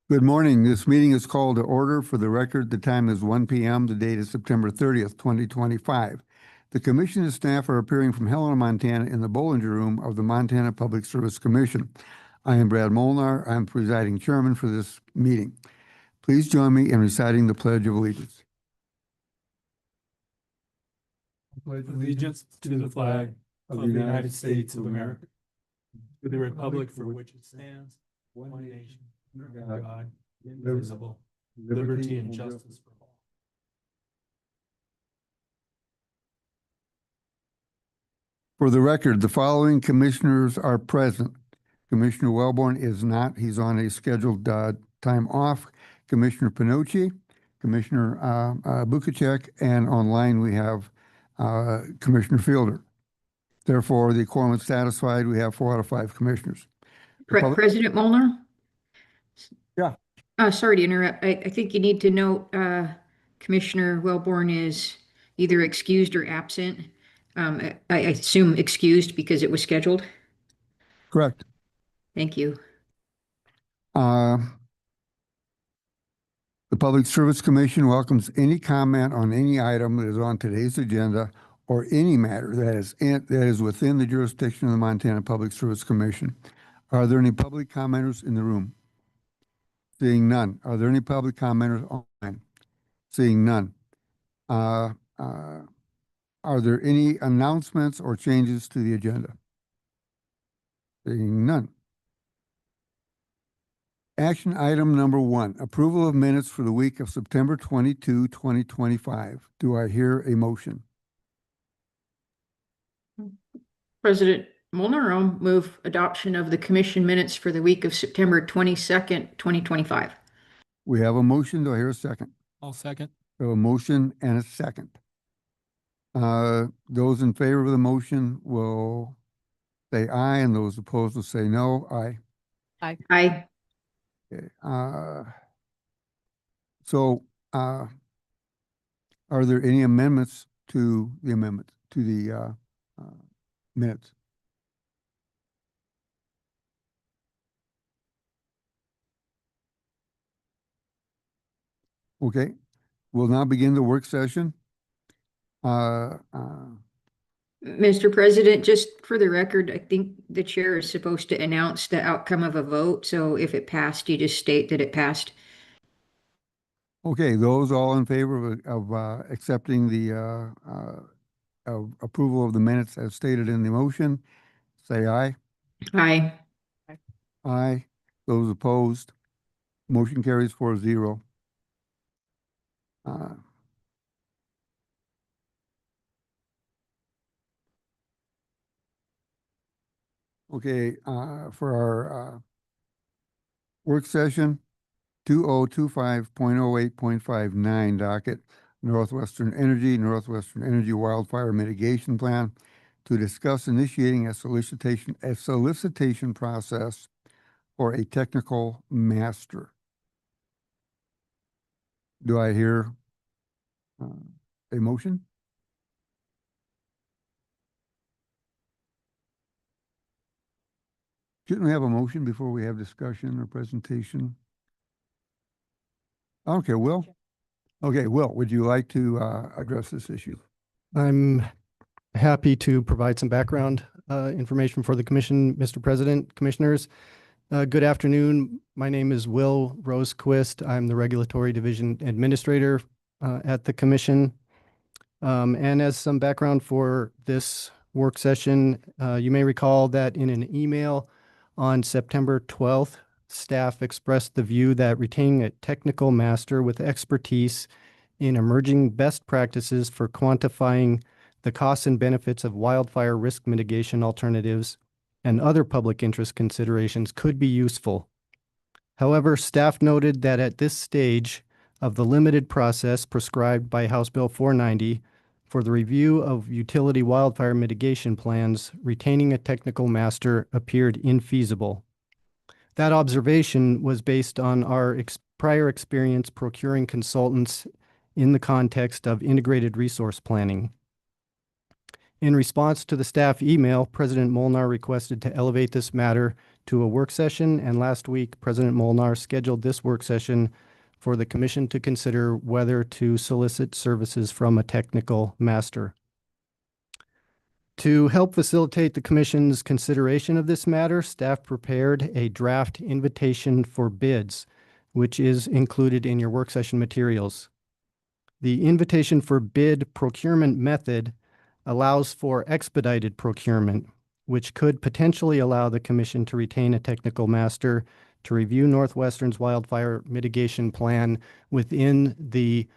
Good morning. This meeting is called to order. For the record, the time is 1 p.m. The date is September 30th, 2025. The commission and staff are appearing from Helena, Montana in the Bollinger Room of the Montana Public Service Commission. I am Brad Molnar. I'm presiding chairman for this meeting. Please join me in reciting the Pledge of Allegiance. I pledge allegiance to the flag of the United States of America, to the republic for which it stands, one nation, under God, indivisible, liberty and justice for all. For the record, the following commissioners are present. Commissioner Wellborn is not. He's on a scheduled time off. Commissioner Pinocci, Commissioner Bukacek, and online we have Commissioner Fielder. Therefore, the quorum is satisfied. We have 4 out of 5 commissioners. President Molnar? Yeah. Sorry to interrupt. I think you need to note Commissioner Wellborn is either excused or absent. I assume excused because it was scheduled. Correct. Thank you. The Public Service Commission welcomes any comment on any item that is on today's agenda or any matter that is within the jurisdiction of the Montana Public Service Commission. Are there any public commenters in the room? Seeing none. Are there any public commenters online? Seeing none. Are there any announcements or changes to the agenda? Seeing none. Action item number 1, approval of minutes for the week of September 22, 2025. Do I hear a motion? President Molnar, I'll move adoption of the commission minutes for the week of September 22nd, 2025. We have a motion. Do I hear a second? I'll second. We have a motion and a second. Those in favor of the motion will say aye, and those opposed will say no. Aye. Aye. Aye. Okay. Are there any amendments to the minutes? Okay, we'll now begin the work session. Mr. President, just for the record, I think the chair is supposed to announce the outcome of a vote. So if it passed, you just state that it passed. Okay, those all in favor of accepting the approval of the minutes as stated in the motion, say aye. Aye. Aye. Those opposed, motion carries 4-0. Okay, for our work session, 2025.08.59 docket, Northwestern Energy Wildfire Mitigation Plan, to discuss initiating a solicitation process for a technical master. Do I hear a motion? Shouldn't we have a motion before we have discussion or presentation? Okay, Will. Okay, Will, would you like to address this issue? I'm happy to provide some background information for the commission, Mr. President, commissioners. Good afternoon. My name is Will Rosequist. I'm the Regulatory Division Administrator at the commission. And as some background for this work session, you may recall that in an email on September 12th, staff expressed the view that retaining a technical master with expertise in emerging best practices for quantifying the costs and benefits of wildfire risk mitigation alternatives and other public interest considerations could be useful. However, staff noted that at this stage of the limited process prescribed by House Bill 490 for the review of utility wildfire mitigation plans, retaining a technical master appeared infeasible. That observation was based on our prior experience procuring consultants in the context of integrated resource planning. In response to the staff email, President Molnar requested to elevate this matter to a work session, and last week, President Molnar scheduled this work session for the commission to consider whether to solicit services from a technical master. To help facilitate the commission's consideration of this matter, staff prepared a draft invitation for bids, which is included in your work session materials. The invitation for bid procurement method allows for expedited procurement, which could potentially allow the commission to retain a technical master to review Northwestern's wildfire mitigation plan within the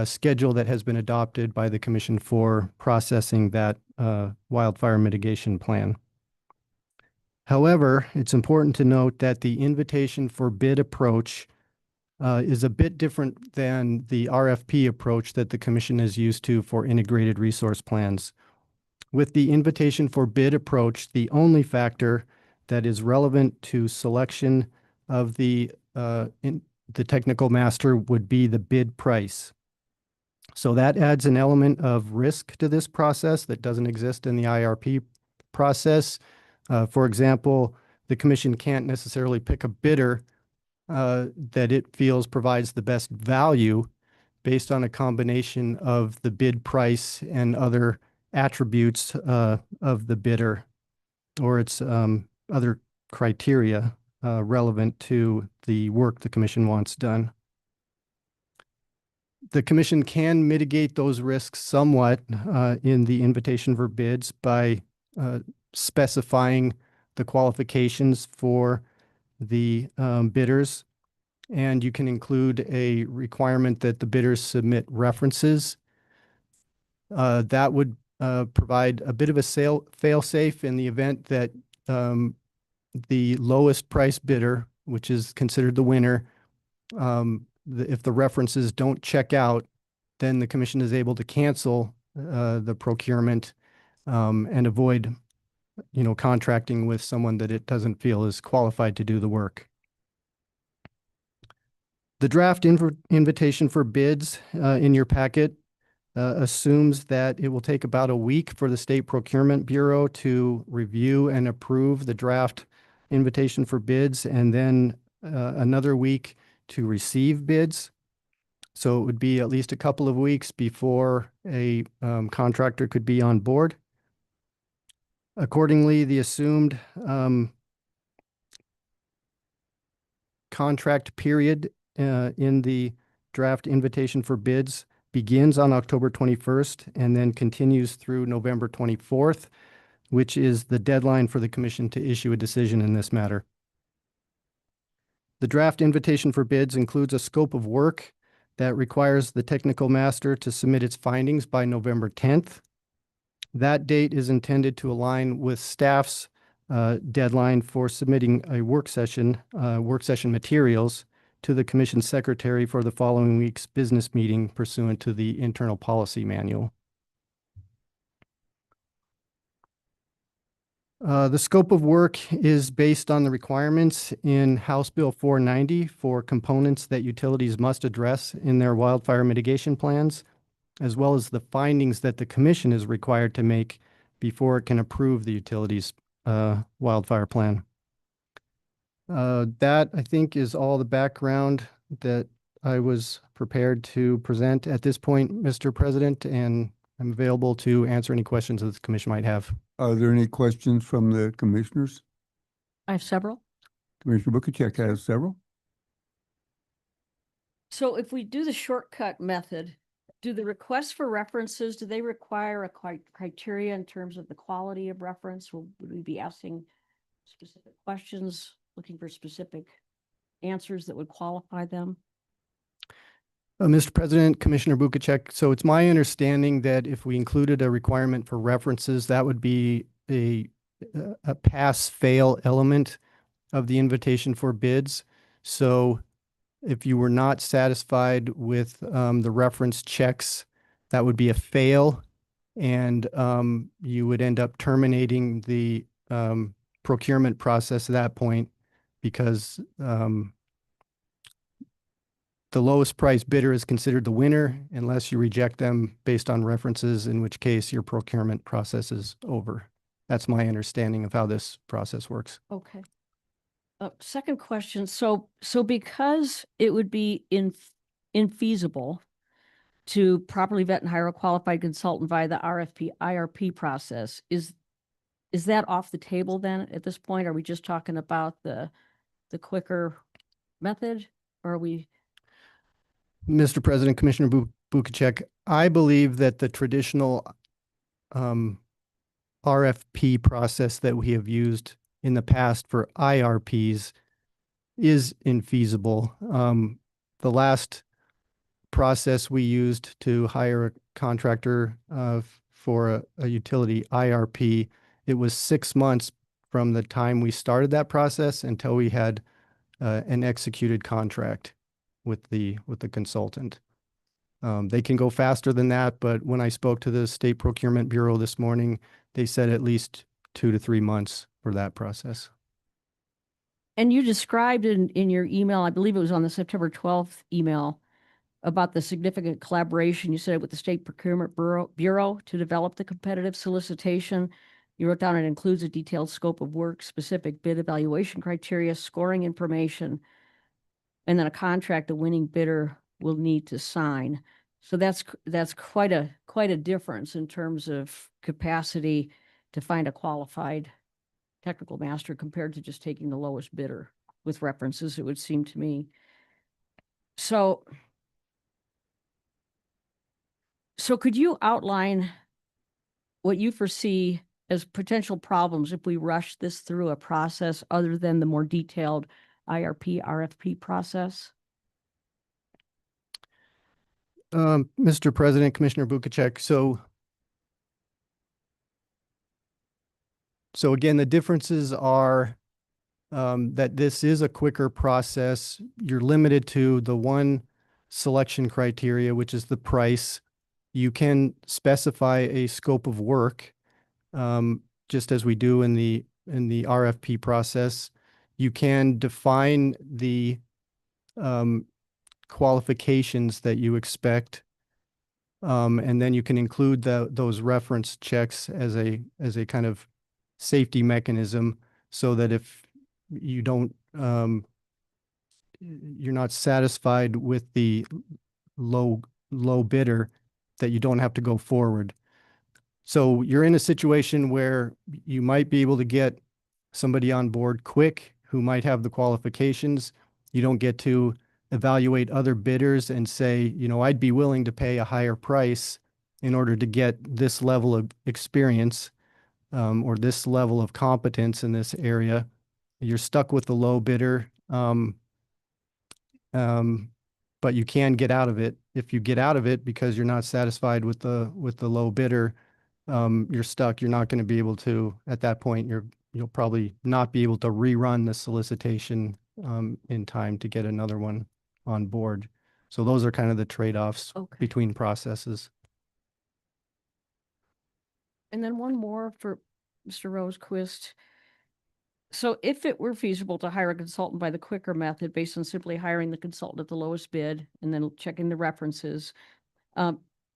schedule that has been adopted by the commission for processing that wildfire mitigation plan. However, it's important to note that the invitation for bid approach is a bit different than the RFP approach that the commission is used to for integrated resource plans. With the invitation for bid approach, the only factor that is relevant to selection of the technical master would be the bid price. So that adds an element of risk to this process that doesn't exist in the IRP process. For example, the commission can't necessarily pick a bidder that it feels provides the best value based on a combination of the bid price and other attributes of the bidder or its other criteria relevant to the work the commission wants done. The commission can mitigate those risks somewhat in the invitation for bids by specifying the qualifications for the bidders, and you can include a requirement that the bidders submit references. That would provide a bit of a fail-safe in the event that the lowest price bidder, which is considered the winner, if the references don't check out, then the commission is able to cancel the procurement and avoid, contracting with someone that it doesn't feel is qualified to do the work. The draft invitation for bids in your packet assumes that it will take about a week for the State Procurement Bureau to review and approve the draft invitation for bids, and then another week to receive bids. So it would be at least a couple of weeks before a contractor could be on board. Accordingly, the assumed contract period in the draft invitation for bids begins on October 21st and then continues through November 24th, which is the deadline for the commission to issue a decision in this matter. The draft invitation for bids includes a scope of work that requires the technical master to submit its findings by November 10th. That date is intended to align with staff's deadline for submitting a work session materials to the commission secretary for the following week's business meeting pursuant to the internal policy manual. The scope of work is based on the requirements in House Bill 490 for components that utilities must address in their wildfire mitigation plans, as well as the findings that the commission is required to make before it can approve the utilities wildfire plan. That, I think, is all the background that I was prepared to present at this point, Mr. President, and I'm available to answer any questions that the commission might have. Are there any questions from the commissioners? I have several. Commissioner Bukacek has several. So if we do the shortcut method, do the requests for references, do they require a criteria in terms of the quality of reference? Would we be asking specific questions, looking for specific answers that would qualify them? Mr. President, Commissioner Bukacek, so it's my understanding that if we included a requirement for references, that would be a pass-fail element of the invitation for bids. So if you were not satisfied with the reference checks, that would be a fail, and you would end up terminating the procurement process at that point because the lowest price bidder is considered the winner unless you reject them based on references, in which case your procurement process is over. That's my understanding of how this process works. Okay. Second question. So because it would be infeasible to properly vet and hire a qualified consultant via the IRP process, is that off the table then at this point? Are we just talking about the quicker method? Or are we? Mr. President, Commissioner Bukacek, I believe that the traditional RFP process that we have used in the past for IRPs is infeasible. The last process we used to hire a contractor for a utility IRP, it was 6 months from the time we started that process until we had an executed contract with the consultant. They can go faster than that, but when I spoke to the State Procurement Bureau this morning, they said at least 2 to 3 months for that process. And you described in your email, I believe it was on the September 12th email, about the significant collaboration you said with the State Procurement Bureau to develop the competitive solicitation. You wrote down it includes a detailed scope of work, specific bid evaluation criteria, scoring information, and then a contract the winning bidder will need to sign. So that's quite a difference in terms of capacity to find a qualified technical master compared to just taking the lowest bidder with references, it would seem to me. So could you outline what you foresee as potential problems if we rush this through a process other than the more detailed IRP, RFP process? Mr. President, Commissioner Bukacek, so again, the differences are that this is a quicker process. You're limited to the one selection criteria, which is the price. You can specify a scope of work, just as we do in the RFP process. You can define the qualifications that you expect, and then you can include those reference checks as a kind of safety mechanism, so that if you don't, you're not satisfied with the low bidder, that you don't have to go forward. So you're in a situation where you might be able to get somebody on board quick who might have the qualifications. You don't get to evaluate other bidders and say, I'd be willing to pay a higher price in order to get this level of experience, or this level of competence in this area. You're stuck with the low bidder, but you can get out of it. If you get out of it because you're not satisfied with the low bidder, you're stuck. You're not going to be able to, at that point, you'll probably not be able to rerun the solicitation in time to get another one on board. So those are kind of the trade-offs between processes. And then one more for Mr. Rosequist. So if it were feasible to hire a consultant by the quicker method based on simply hiring the consultant at the lowest bid and then checking the references,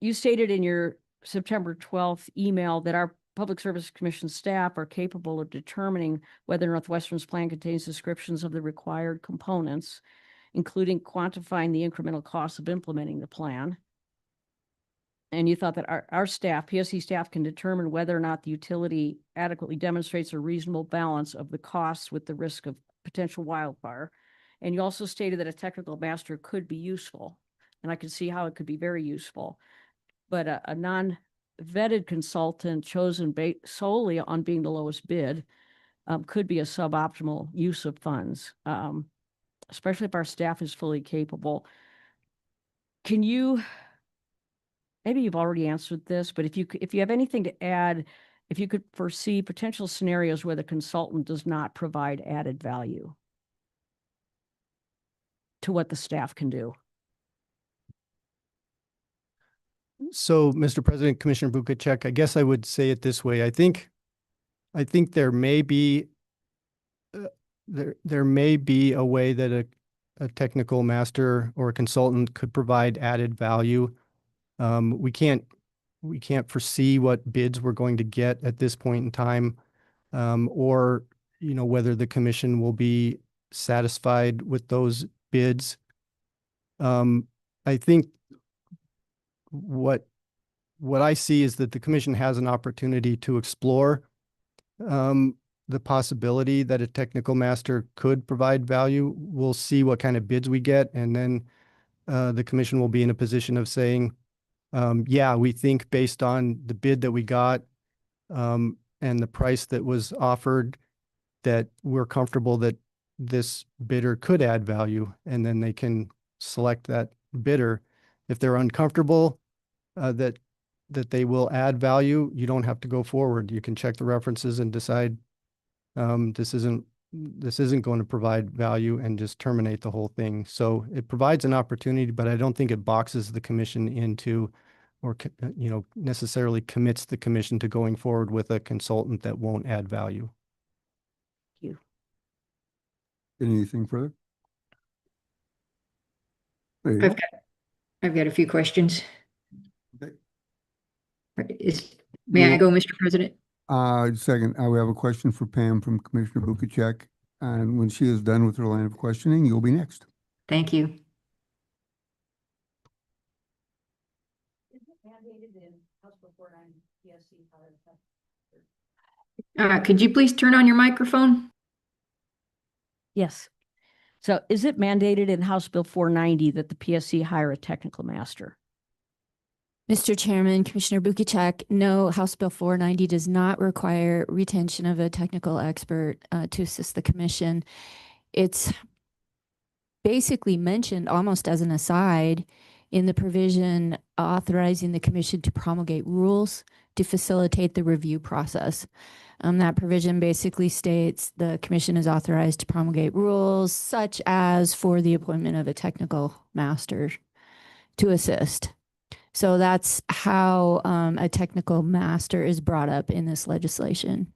you stated in your September 12th email that our Public Service Commission staff are capable of determining whether Northwestern's plan contains descriptions of the required components, including quantifying the incremental costs of implementing the plan. And you thought that our staff, PSC staff, can determine whether or not the utility adequately demonstrates a reasonable balance of the costs with the risk of potential wildfire. And you also stated that a technical master could be useful. And I can see how it could be very useful. But a non-vetted consultant chosen solely on being the lowest bid could be a suboptimal use of funds, especially if our staff is fully capable. Can you, maybe you've already answered this, but if you have anything to add, if you could foresee potential scenarios where the consultant does not provide added value to what the staff can do. So, Mr. President, Commissioner Bukacek, I guess I would say it this way. I think there may be there may be a way that a technical master or a consultant could provide added value. We can't foresee what bids we're going to get at this point in time, or whether the commission will be satisfied with those bids. I think what I see is that the commission has an opportunity to explore the possibility that a technical master could provide value. We'll see what kind of bids we get, and then the commission will be in a position of saying, yeah, we think based on the bid that we got and the price that was offered, that we're comfortable that this bidder could add value, and then they can select that bidder. If they're uncomfortable that they will add value, you don't have to go forward. You can check the references and decide this isn't going to provide value and just terminate the whole thing. So it provides an opportunity, but I don't think it boxes the commission into, or necessarily commits the commission to going forward with a consultant that won't add value. You. Anything further? There you go. I've got a few questions. Okay. May I Well, go, Mr. President? Second, we have a question for Pam from Commissioner Bukacek. And when she is done with her line of questioning, you'll be next. Thank you. Could you please turn on your microphone? Yes. So is it mandated in House Bill 490 that the PSC hire a technical master? Mr. Chairman, Commissioner Bukacek, no, House Bill 490 does not require retention of a technical expert to assist the commission. It's basically mentioned almost as an aside in the provision authorizing the commission to promulgate rules to facilitate the review process. That provision basically states the commission is authorized to promulgate rules such as for the appointment of a technical master to assist. So that's how a technical master is brought up in this legislation.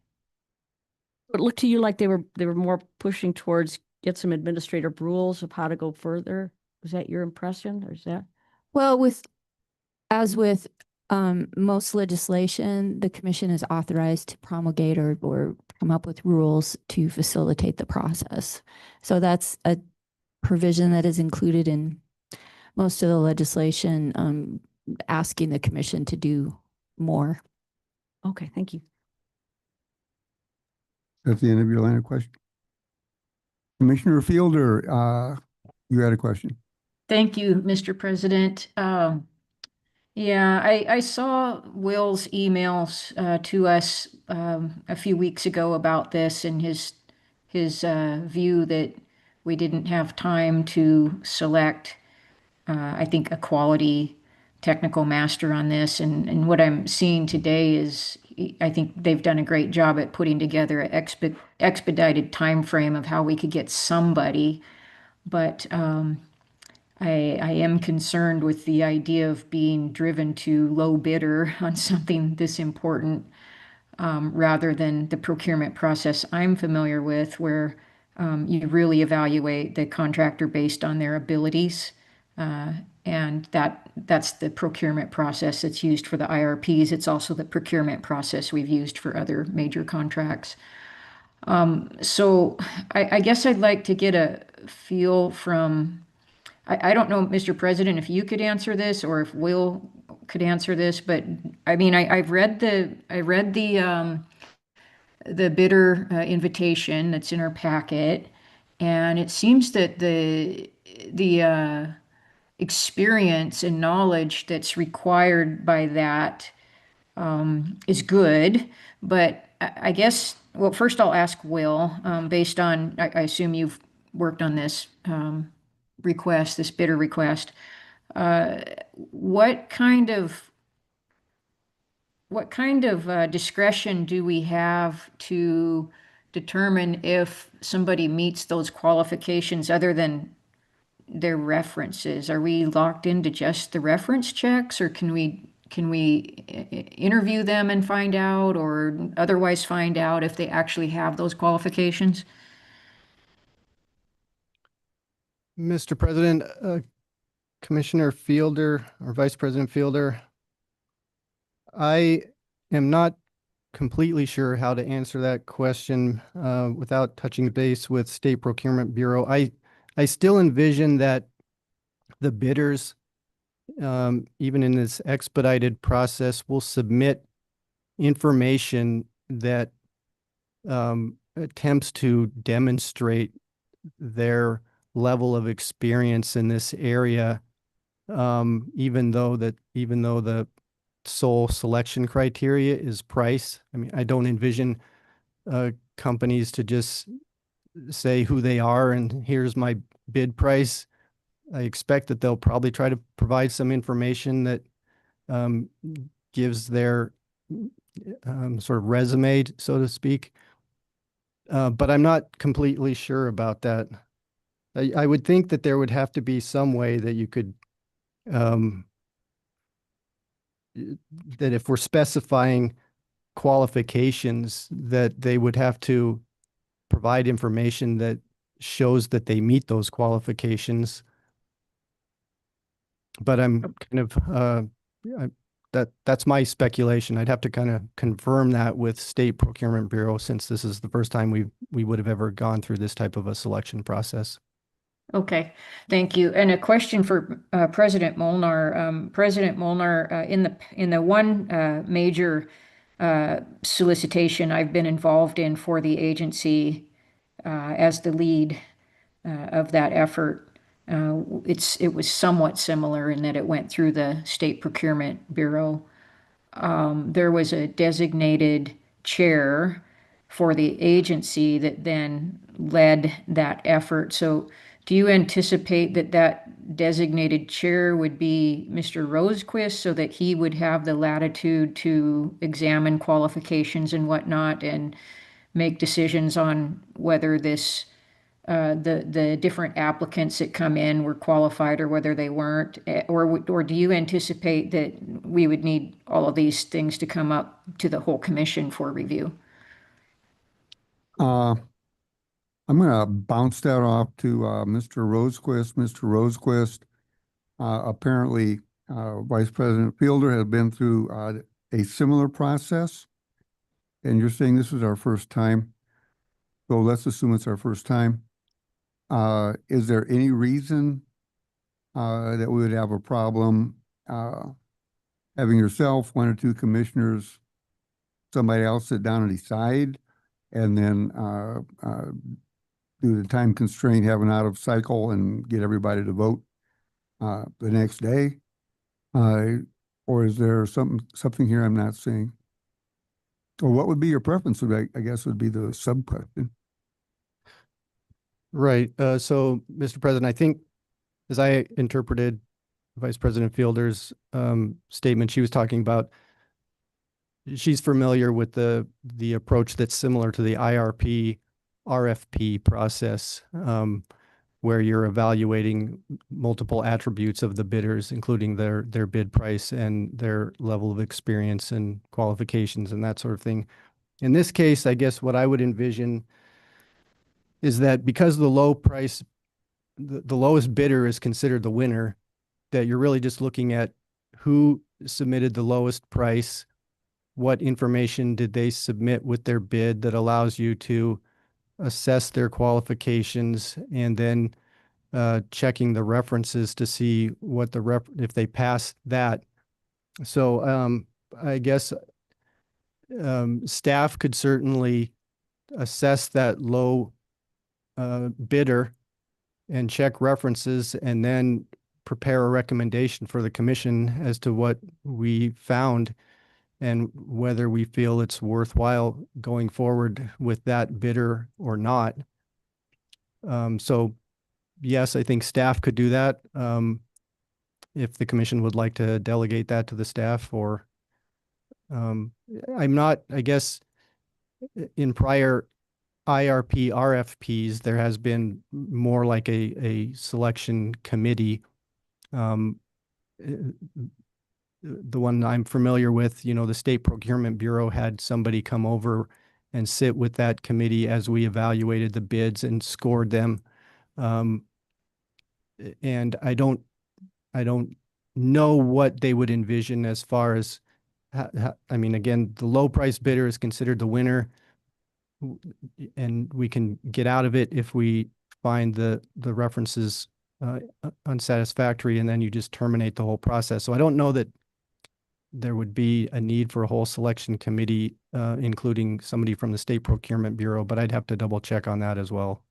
It looked to you like they were more pushing towards get some administrative rules of how to go further. Was that your impression, or is that? Well, as with most legislation, the commission is authorized to promulgate or come up with rules to facilitate the process. So that's a provision that is included in most of the legislation, asking the commission to do more. Okay, thank you. That's the end of your line of question. Commissioner Fielder, you had a question. Thank you, Mr. President. Yeah, I saw Will's emails to us a few weeks ago about this and his view that we didn't have time to select, I think, a quality technical master on this. And what I'm seeing today is I think they've done a great job at putting together an expedited time frame of how we could get somebody. But I am concerned with the idea of being driven to low bidder on something this important, rather than the procurement process I'm familiar with, where you really evaluate the contractor based on their abilities. And that's the procurement process that's used for the IRPs. It's also the procurement process we've used for other major contracts. So I guess I'd like to get a feel from, I don't know, Mr. President, if you could answer this or if Will could answer this, but I mean, I read the bidder invitation that's in our packet, and it seems that the experience and knowledge that's required by that is good. But I guess, well, first I'll ask Will, based on, I assume you've worked on this request, this bidder request. What kind of discretion do we have to determine if somebody meets those qualifications other than their references? Are we locked into just the reference checks, or can we interview them and find out, or otherwise find out if they actually have those qualifications? Mr. President, Commissioner Fielder or Vice President Fielder, I am not completely sure how to answer that question without touching base with State Procurement Bureau. I still envision that the bidders, even in this expedited process, will submit information that attempts to demonstrate their level of experience in this area, even though the sole selection criteria is price. I mean, I don't envision companies to just say who they are and here's my bid price. I expect that they'll probably try to provide some information that gives their sort of resume, so to speak. But I'm not completely sure about that. I would think that there would have to be some way that you could, that if we're specifying qualifications, that they would have to provide information that shows that they meet those qualifications. But I'm kind of, that's my speculation. I'd have to kind of confirm that with State Procurement Bureau, since this is the first time we would have ever gone through this type of a selection process. Okay, thank you. And a question for President Molnar. President Molnar, in the one major solicitation I've been involved in for the agency as the lead of that effort, it was somewhat similar in that it went through the State Procurement Bureau. There was a designated chair for the agency that then led that effort. So do you anticipate that that designated chair would be Mr. Rosequist so that he would have the latitude to examine qualifications and whatnot and make decisions on whether the different applicants that come in were qualified or whether they weren't? Or do you anticipate that we would need all of these things to come up to the whole commission for review? I'm going to bounce that off to Mr. Rosequist. Mr. Rosequist, apparently Vice President Fielder has been through a similar process. And you're saying this is our first time. So let's assume it's our first time. Is there any reason that we would have a problem having yourself, one or two commissioners, somebody else sit down and decide, and then due to time constraint, have an out of cycle and get everybody to vote the next day? Or is there something here I'm not seeing? Or what would be your preference? I guess would be the sub question. Right. So, Mr. President, I think as I interpreted Vice President Fielder's statement, she was talking about she's familiar with the approach that's similar to the IRP RFP process, where you're evaluating multiple attributes of the bidders, including their bid price and their level of experience and qualifications and that sort of thing. In this case, I guess what I would envision is that because the lowest bidder is considered the winner, that you're really just looking at who submitted the lowest price, what information did they submit with their bid that allows you to assess their qualifications, and then checking the references to see what if they pass that. So I guess staff could certainly assess that low bidder and check references, and then prepare a recommendation for the commission as to what we found and whether we feel it's worthwhile going forward with that bidder or not. So yes, I think staff could do that. If the commission would like to delegate that to the staff, or I'm not, I guess in prior IRP RFPs, there has been more like a selection committee. The one I'm familiar with, the State Procurement Bureau had somebody come over and sit with that committee as we evaluated the bids and scored them. And I don't know what they would envision as far as I mean, again, the low price bidder is considered the winner, and we can get out of it if we find the references unsatisfactory, and then you just terminate the whole process. So I don't know that there would be a need for a whole selection committee, including somebody from the State Procurement Bureau, but I'd have to double check on that as well.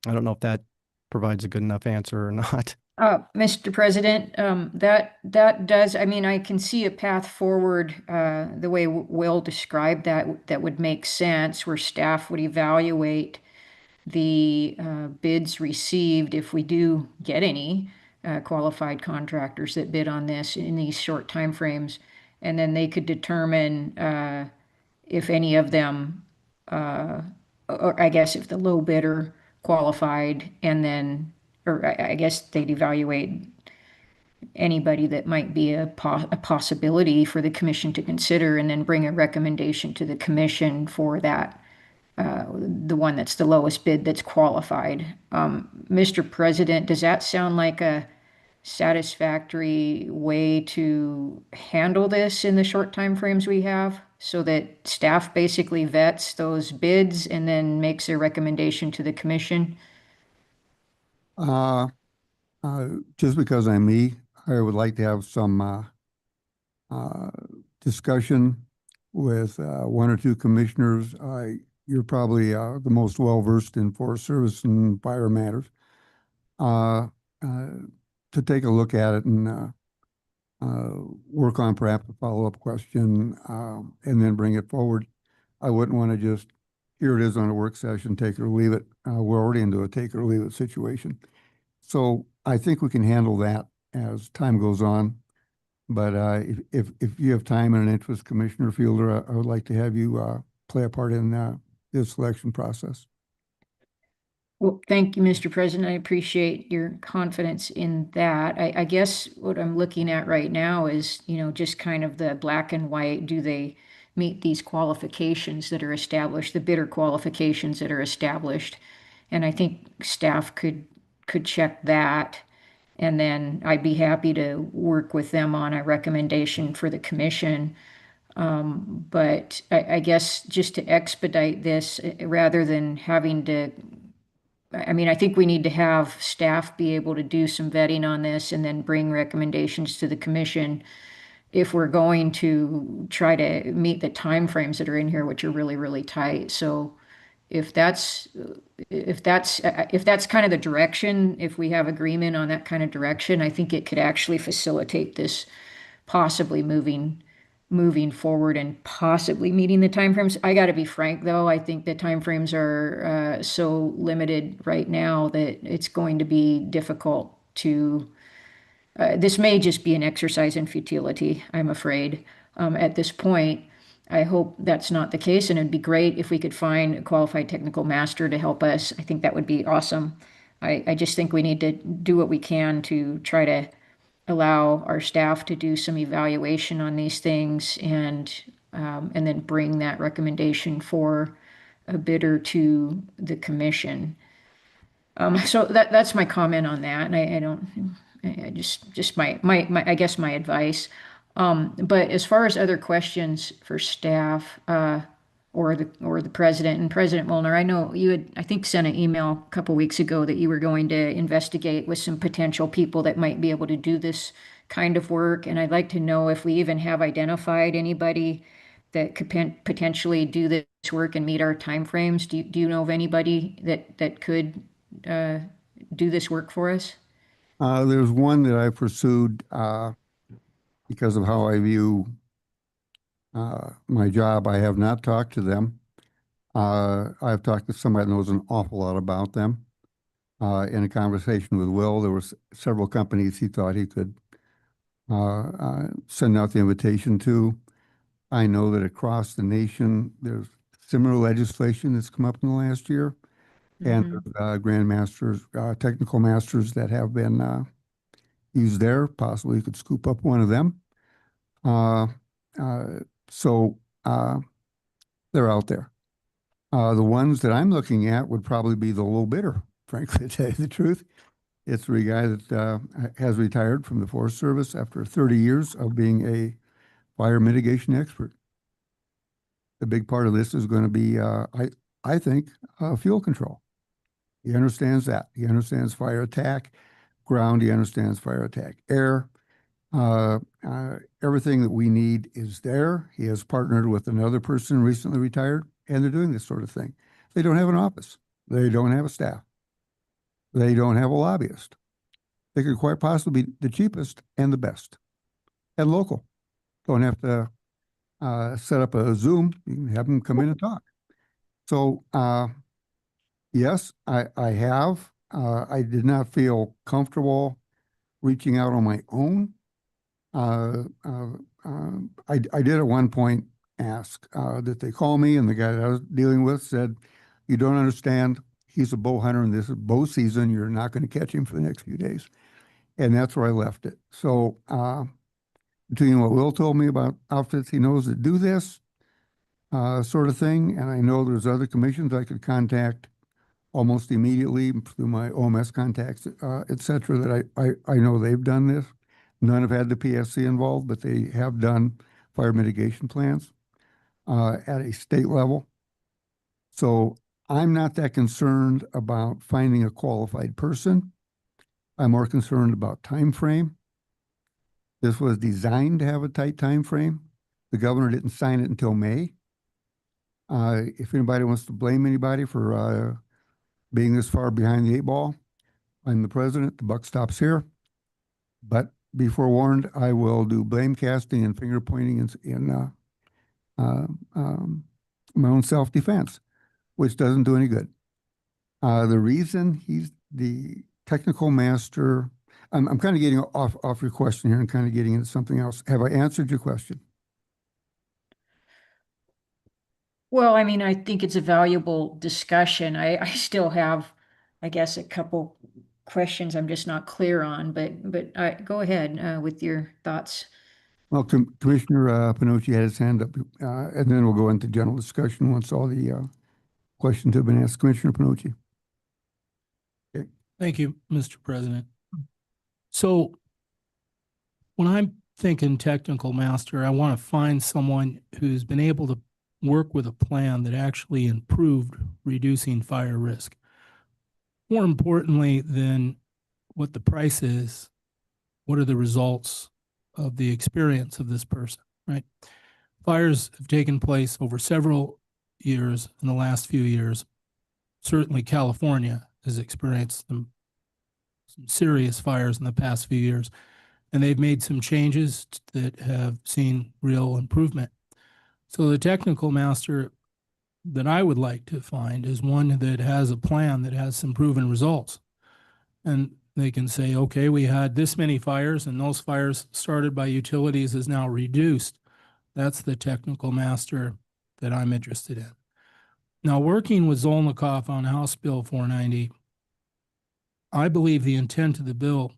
I don't know if that provides a good enough answer or not. Mr. President, that does, I mean, I can see a path forward, the way Will described that would make sense, where staff would evaluate the bids received if we do get any qualified contractors that bid on this in these short timeframes, and then they could determine if any of them, or I guess if the low bidder qualified, and then, or I guess they'd evaluate anybody that might be a possibility for the commission to consider, and then bring a recommendation to the commission for that, the one that's the lowest bid that's qualified. Mr. President, does that sound like a satisfactory way to handle this in the short time frames we have, so that staff basically vets those bids and then makes a recommendation to the commission? Just because I'm me, I would like to have some discussion with one or two commissioners. You're probably the most well-versed in Forest Service and fire matters, to take a look at it and work on perhaps a follow-up question, and then bring it forward. I wouldn't want to just, here it is on a work session, take it or leave it. We're already into a take it or leave it situation. So I think we can handle that as time goes on. But if you have time and an interest, Commissioner Fielder, I would like to have you play a part in this selection process. Well, thank you, Mr. President. I appreciate your confidence in that. I guess what I'm looking at right now is, just kind of the black and white. Do they meet these qualifications that are established, the bidder qualifications that are established? And I think staff could check that. And then I'd be happy to work with them on a recommendation for the commission. But I guess just to expedite this, rather than having to, I mean, I think we need to have staff be able to do some vetting on this and then bring recommendations to the commission if we're going to try to meet the timeframes that are in here, which are really, really tight. So if that's kind of the direction, if we have agreement on that kind of direction, I think it could actually facilitate this possibly moving forward and possibly meeting the timeframes. I got to be frank, though. I think the timeframes are so limited right now that it's going to be difficult to. This may just be an exercise in futility, I'm afraid, at this point. I hope that's not the case, and it'd be great if we could find a qualified technical master to help us. I think that would be awesome. I just think we need to do what we can to try to allow our staff to do some evaluation on these things, and then bring that recommendation for a bidder to the commission. So that's my comment on that, and I don't, I just my I guess my advice. But as far as other questions for staff, or the president, and President Molnar, I know you had, I think, sent an email a couple weeks ago that you were going to investigate with some potential people that might be able to do this kind of work. And I'd like to know if we even have identified anybody that could potentially do this work and meet our timeframes. Do you know of anybody that could do this work for us? There's one that I pursued because of how I view my job. I have not talked to them. I've talked to somebody that knows an awful lot about them. In a conversation with Will, there were several companies he thought he could send out the invitation to. I know that across the nation, there's similar legislation that's come up in the last year, and grandmasters, technical masters that have been used there. Possibly you could scoop up one of them. So they're out there. The ones that I'm looking at would probably be the low bidder, frankly, to tell you the truth. It's the guy that has retired from the Forest Service after 30 years of being a fire mitigation expert. The big part of this is going to be, I think, fuel control. He understands that. He understands fire attack ground. He understands fire attack air. Everything that we need is there. He has partnered with another person recently retired, and they're doing this sort of thing. They don't have an office. They don't have a staff. They don't have a lobbyist. They could quite possibly be the cheapest and the best and local. Don't have to set up a Zoom. You can have them come in and talk. So, yes, I have. I did not feel comfortable reaching out on my own. I did at one point ask that they call me, and the guy that I was dealing with said, "You don't understand. He's a bow hunter, and this is bow season. You're not going to catch him for the next few days." And that's where I left it. So, between what Will told me about outfits he knows that do this sort of thing, and I know there's other commissions I could contact almost immediately through my OMS contacts, et cetera, that I know they've done this. None have had the PSC involved, but they have done fire mitigation plans at a state level. So I'm not that concerned about finding a qualified person. I'm more concerned about time frame. This was designed to have a tight time frame. The governor didn't sign it until May. If anybody wants to blame anybody for being this far behind the eight ball, I'm the president. The buck stops here. But be forewarned, I will do blame casting and finger pointing in my own self-defense, which doesn't do any good. The reason he's the technical master, I'm kind of getting off your question here and kind of getting into something else. Have I answered your question? Well, I mean, I think it's a valuable discussion. I still have, I guess, a couple questions I'm just not clear on, but go ahead with your thoughts. Well, Commissioner Panucci had his hand up, and then we'll go into general discussion once all the questions have been asked. Commissioner Panucci. Okay. Thank you, Mr. President. So when I'm thinking technical master, I want to find someone who's been able to work with a plan that actually improved reducing fire risk. More importantly than what the price is, what are the results of the experience of this person, right? Fires have taken place over several years in the last few years. Certainly California has experienced some serious fires in the past few years, and they've made some changes that have seen real improvement. So the technical master that I would like to find is one that has a plan that has some proven results. And they can say, okay, we had this many fires, and those fires started by utilities is now reduced. That's the technical master that I'm interested in. Now, working with Zolnikoff on House Bill 490, I believe the intent of the bill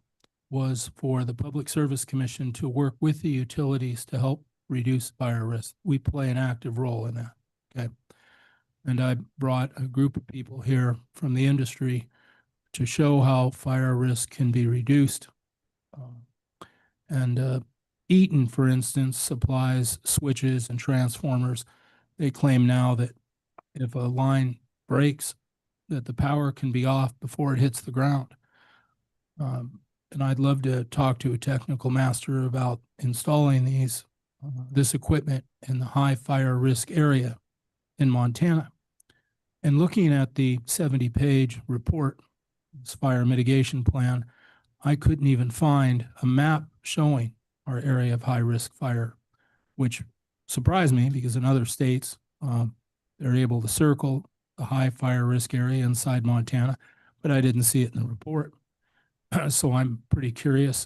was for the Public Service Commission to work with the utilities to help reduce fire risk. We play an active role in that, okay? And I brought a group of people here from the industry to show how fire risk can be reduced. Eaton, for instance, supplies switches and transformers. They claim now that if a line breaks, that the power can be off before it hits the ground. And I'd love to talk to a technical master about installing this equipment in the high fire risk area in Montana. And looking at the 70-page report, this fire mitigation plan, I couldn't even find a map showing our area of high risk fire, which surprised me because in other states, they're able to circle the high fire risk area inside Montana, but I didn't see it in the report. So I'm pretty curious.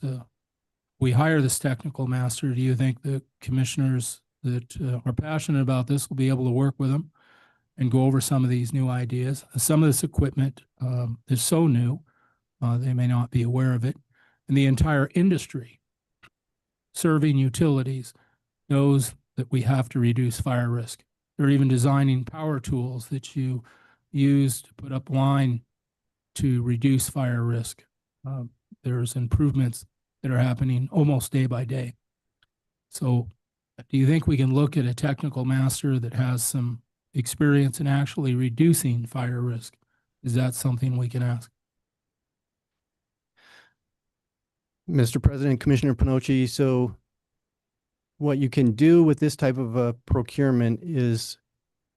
We hire this technical master. Do you think the commissioners that are passionate about this will be able to work with them and go over some of these new ideas? Some of this equipment is so new, they may not be aware of it. And the entire industry serving utilities knows that we have to reduce fire risk. They're even designing power tools that you use to put up line to reduce fire risk. There's improvements that are happening almost day by day. So Do you think we can look at a technical master that has some experience in actually reducing fire risk? Is that something we can ask? Mr. President, Commissioner Pinochi, so what you can do with this type of a procurement is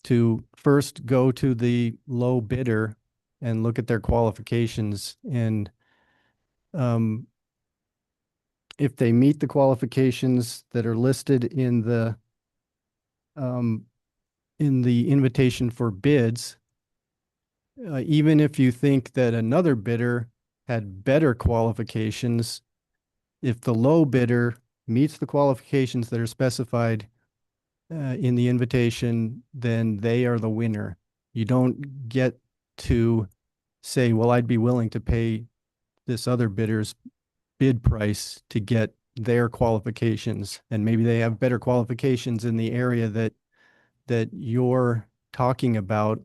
to first go to the low bidder and look at their qualifications. And if they meet the qualifications that are listed in the invitation for bids, even if you think that another bidder had better qualifications, if the low bidder meets the qualifications that are specified in the invitation, then they are the winner. You don't get to say, well, I'd be willing to pay this other bidder's bid price to get their qualifications. And maybe they have better qualifications in the area that you're talking about.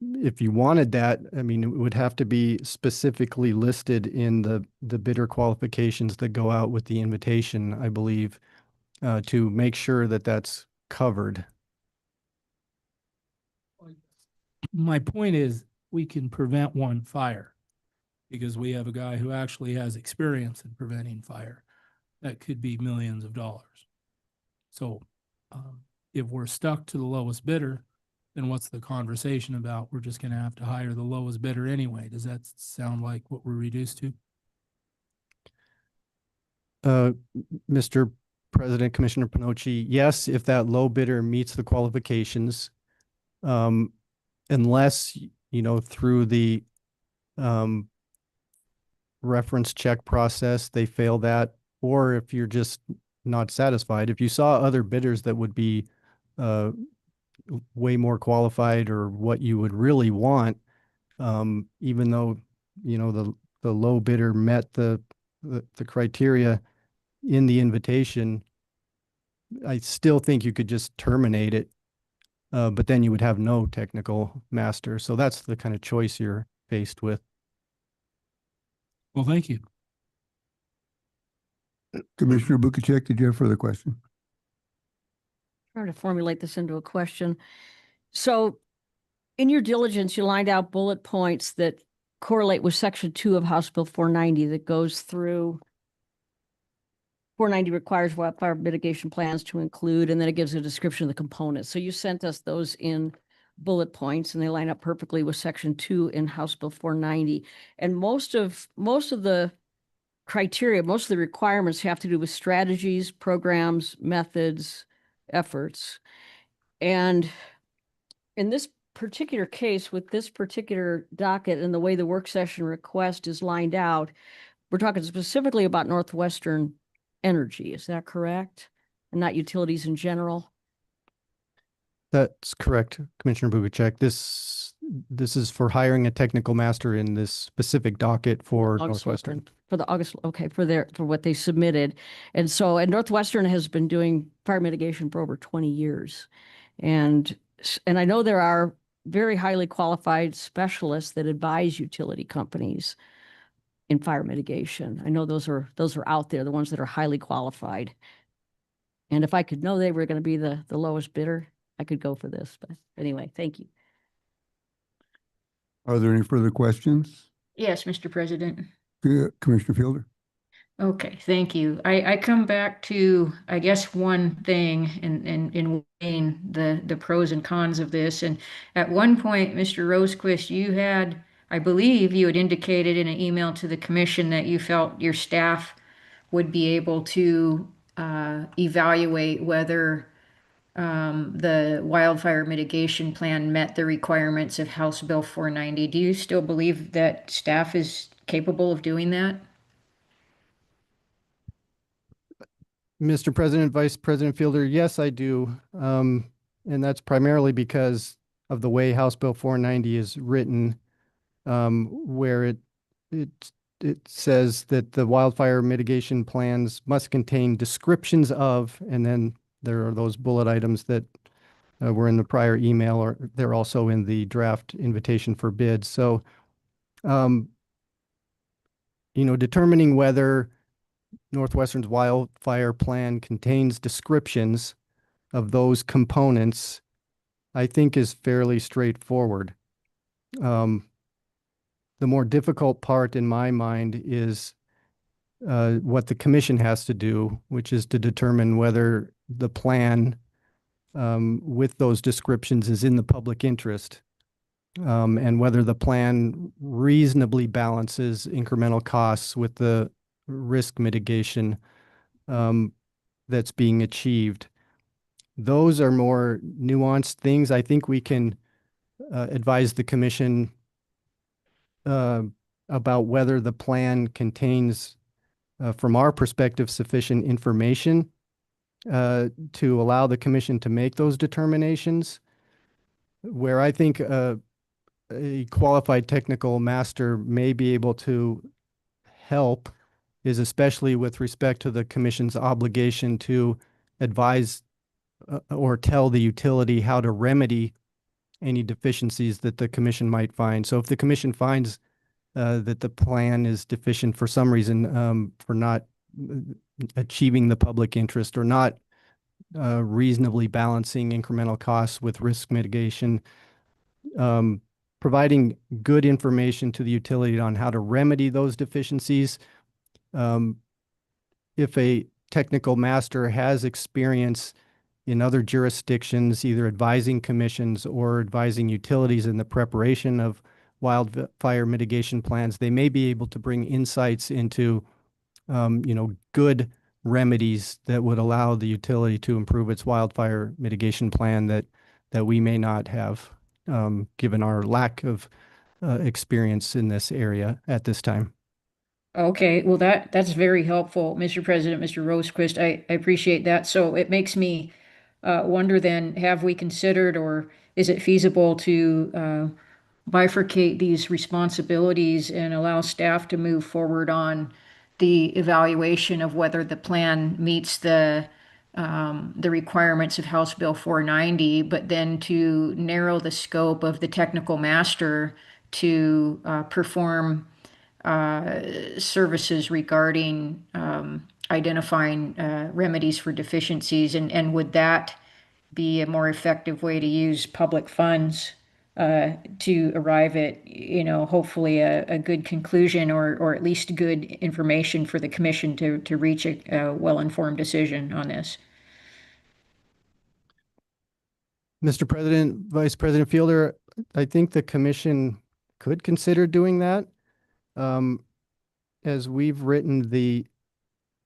If you wanted that, I mean, it would have to be specifically listed in the bidder qualifications that go out with the invitation, I believe, to make sure that that's covered. My point is, we can prevent one fire because we have a guy who actually has experience in preventing fire. That could be millions of dollars. So if we're stuck to the lowest bidder, then what's the conversation about? We're just going to have to hire the lowest bidder anyway. Does that sound like what we're reduced to? Mr. President, Commissioner Pinochi, yes, if that low bidder meets the qualifications, unless, through the reference check process, they fail that, or if you're just not satisfied, if you saw other bidders that would be way more qualified or what you would really want, even though, the low bidder met the criteria in the invitation, I still think you could just terminate it, but then you would have no technical master. So that's the kind of choice you're faced with. Well, thank you. Commissioner Bukacek, did you have further question? Trying to formulate this into a question. So in your diligence, you lined out bullet points that correlate with Section 2 of House Bill 490 that goes through 490 requires wildfire mitigation plans to include, and then it gives a description of the components. So you sent us those in bullet points and they line up perfectly with Section 2 in House Bill 490. And most of the criteria, most of the requirements have to do with strategies, programs, methods, efforts. And in this particular case, with this particular docket and the way the work session request is lined out, we're talking specifically about Northwestern Energy. Is that correct? And not utilities in general? That's correct, Commissioner Bukacek. This is for hiring a technical master in this specific docket for Northwestern. For the August, okay, for what they submitted. And Northwestern has been doing fire mitigation for over 20 years. And I know there are very highly qualified specialists that advise utility companies in fire mitigation. I know those are out there, the ones that are highly qualified. And if I could know they were going to be the lowest bidder, I could go for this. But anyway, thank you. Are there any further questions? Yes, Mr. President. Commissioner Fielder? Okay, thank you. I come back to, I guess, one thing in weighing the pros and cons of this. And at one point, Mr. Rosequist, I believe you had indicated in an email to the commission that you felt your staff would be able to evaluate whether the wildfire mitigation plan met the requirements of House Bill 490. Do you still believe that staff is capable of doing that? Mr. President, Vice President Fielder, yes, I do. And that's primarily because of the way House Bill 490 is written, where it says that the wildfire mitigation plans must contain descriptions of, and then there are those bullet items that were in the prior email, or they're also in the draft invitation for bids. So, determining whether Northwestern's wildfire plan contains descriptions of those components, I think is fairly straightforward. The more difficult part in my mind is what the commission has to do, which is to determine whether the plan with those descriptions is in the public interest, and whether the plan reasonably balances incremental costs with the risk mitigation that's being achieved. Those are more nuanced things. I think we can advise the commission about whether the plan contains, from our perspective, sufficient information to allow the commission to make those determinations. Where I think a qualified technical master may be able to help is especially with respect to the commission's obligation to advise or tell the utility how to remedy any deficiencies that the commission might find. So if the commission finds that the plan is deficient for some reason, for not achieving the public interest or not reasonably balancing incremental costs with risk mitigation, providing good information to the utility on how to remedy those deficiencies. If a technical master has experience in other jurisdictions, either advising commissions or advising utilities in the preparation of wildfire mitigation plans, they may be able to bring insights into, good remedies that would allow the utility to improve its wildfire mitigation plan that we may not have, given our lack of experience in this area at this time. Okay, well, that's very helpful, Mr. President, Mr. Rosequist. I appreciate that. So it makes me wonder then, have we considered or is it feasible to bifurcate these responsibilities and allow staff to move forward on the evaluation of whether the plan meets the requirements of House Bill 490, but then to narrow the scope of the technical master to perform services regarding identifying remedies for deficiencies, and would that be a more effective way to use public funds to arrive at, hopefully a good conclusion or at least good information for the commission to reach a well-informed decision on this? Mr. President, Vice President Fielder, I think the commission could consider doing that. As we've written the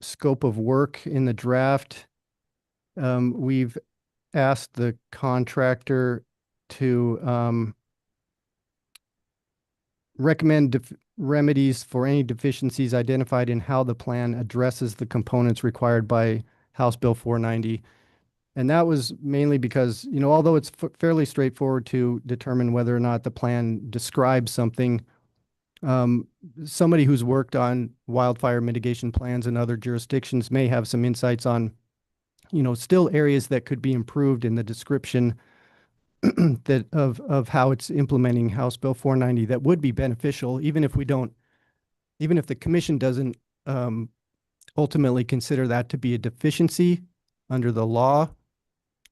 scope of work in the draft, we've asked the contractor to recommend remedies for any deficiencies identified in how the plan addresses the components required by House Bill 490. And that was mainly because, although it's fairly straightforward to determine whether or not the plan describes something, somebody who's worked on wildfire mitigation plans in other jurisdictions may have some insights on, still areas that could be improved in the description that of how it's implementing House Bill 490 that would be beneficial, even if the commission doesn't ultimately consider that to be a deficiency under the law.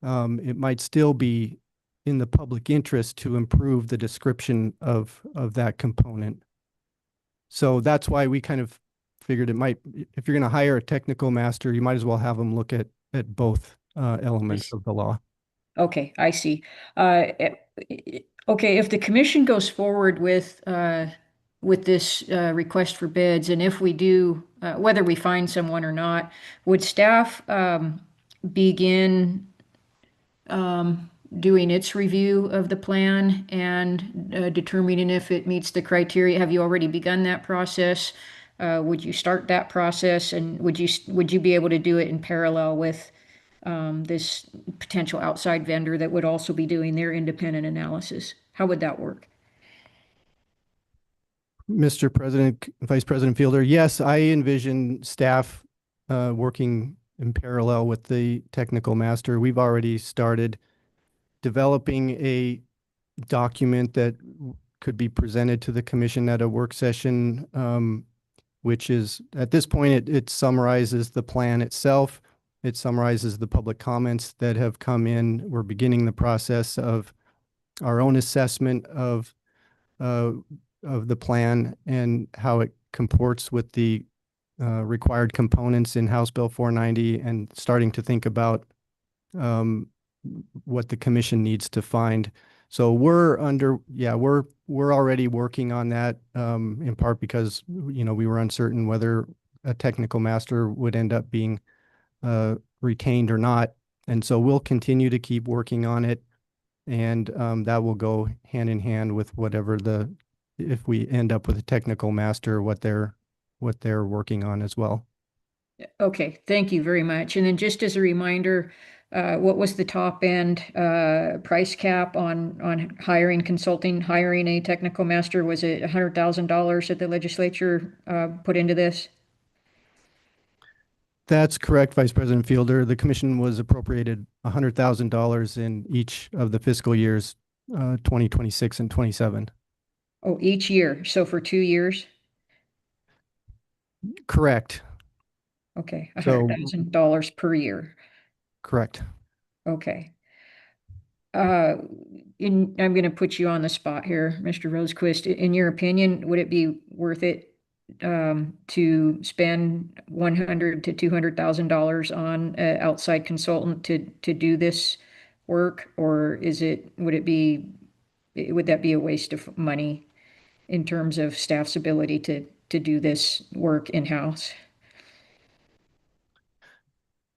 It might still be in the public interest to improve the description of that component. So that's why we kind of figured it might, if you're going to hire a technical master, you might as well have them look at both elements of the law. Okay, I see. Okay, if the commission goes forward with this request for bids, and if we do, whether we find someone or not, would staff begin doing its review of the plan and determining if it meets the criteria? Have you already begun that process? Would you start that process, and would you be able to do it in parallel with this potential outside vendor that would also be doing their independent analysis? How would that work? Mr. President, Vice President Fielder, yes, I envision staff working in parallel with the technical master. We've already started developing a document that could be presented to the commission at a work session which is, at this point, it summarizes the plan itself. It summarizes the public comments that have come in. We're beginning the process of our own assessment of the plan and how it comports with the required components in House Bill 490, and starting to think about what the commission needs to find. So we're already working on that, in part because, we were uncertain whether a technical master would end up being retained or not. And so we'll continue to keep working on it. And that will go hand in hand with if we end up with a technical master, what they're working on as well. Okay, thank you very much. And then just as a reminder, what was the top end price cap on hiring a technical master? Was it $100,000 that the legislature put into this? That's correct, Vice President Fielder. The commission was appropriated $100,000 in each of the fiscal years, 2026 and 27. Oh, each year. So for 2 years? Correct. Okay, So- $100,000 per year. Correct. Okay. I'm going to put you on the spot here, Mr. Rosequist. In your opinion, would it be worth it to spend $100,000 to $200,000 on an outside consultant to do this work, or would that be a waste of money in terms of staff's ability to do this work in-house?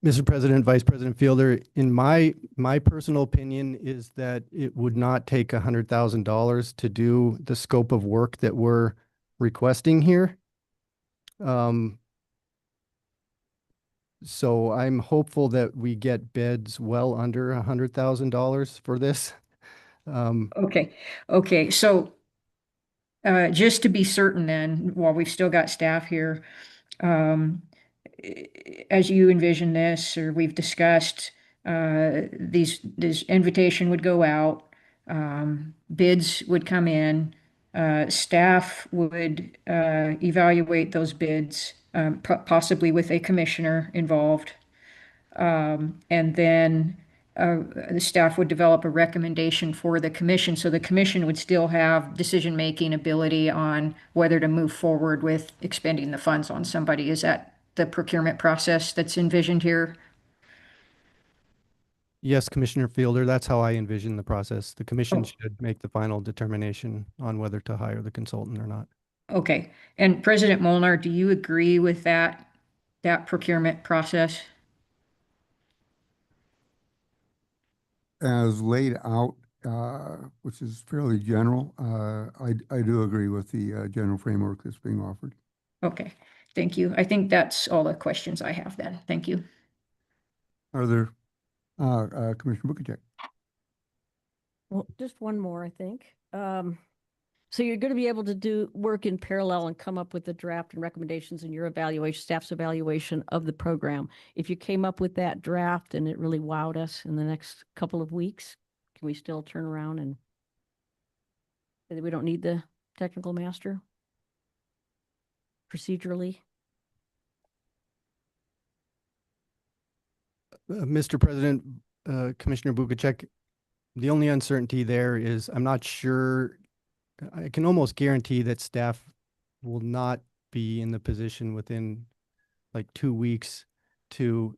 Mr. President, Vice President Fielder, in my personal opinion is that it would not take $100,000 to do the scope of work that we're requesting here. So I'm hopeful that we get bids well under $100,000 for this. Okay. So just to be certain then, while we've still got staff here, as you envision this, or we've discussed, this invitation would go out, bids would come in, staff would evaluate those bids, possibly with a commissioner involved. And then the staff would develop a recommendation for the commission. So the commission would still have decision-making ability on whether to move forward with expending the funds on somebody. Is that the procurement process that's envisioned here? Yes, Commissioner Fielder, that's how I envision the process. The commission Oh. should make the final determination on whether to hire the consultant or not. Okay. And President Molnar, do you agree with that procurement process? As laid out, which is fairly general, I do agree with the general framework that's being offered. Okay, thank you. I think that's all the questions I have then. Thank you. Are there, Commissioner Bukacek? Well, just one more, I think. So you're going to be able to do work in parallel and come up with the draft and recommendations in your evaluation, staff's evaluation of the program. If you came up with that draft and it really wowed us in the next couple of weeks, can we still turn around and say that we don't need the technical master procedurally? Mr. President, Commissioner Bukacek, the only uncertainty there is I'm not sure. I can almost guarantee that staff will not be in the position within like 2 weeks to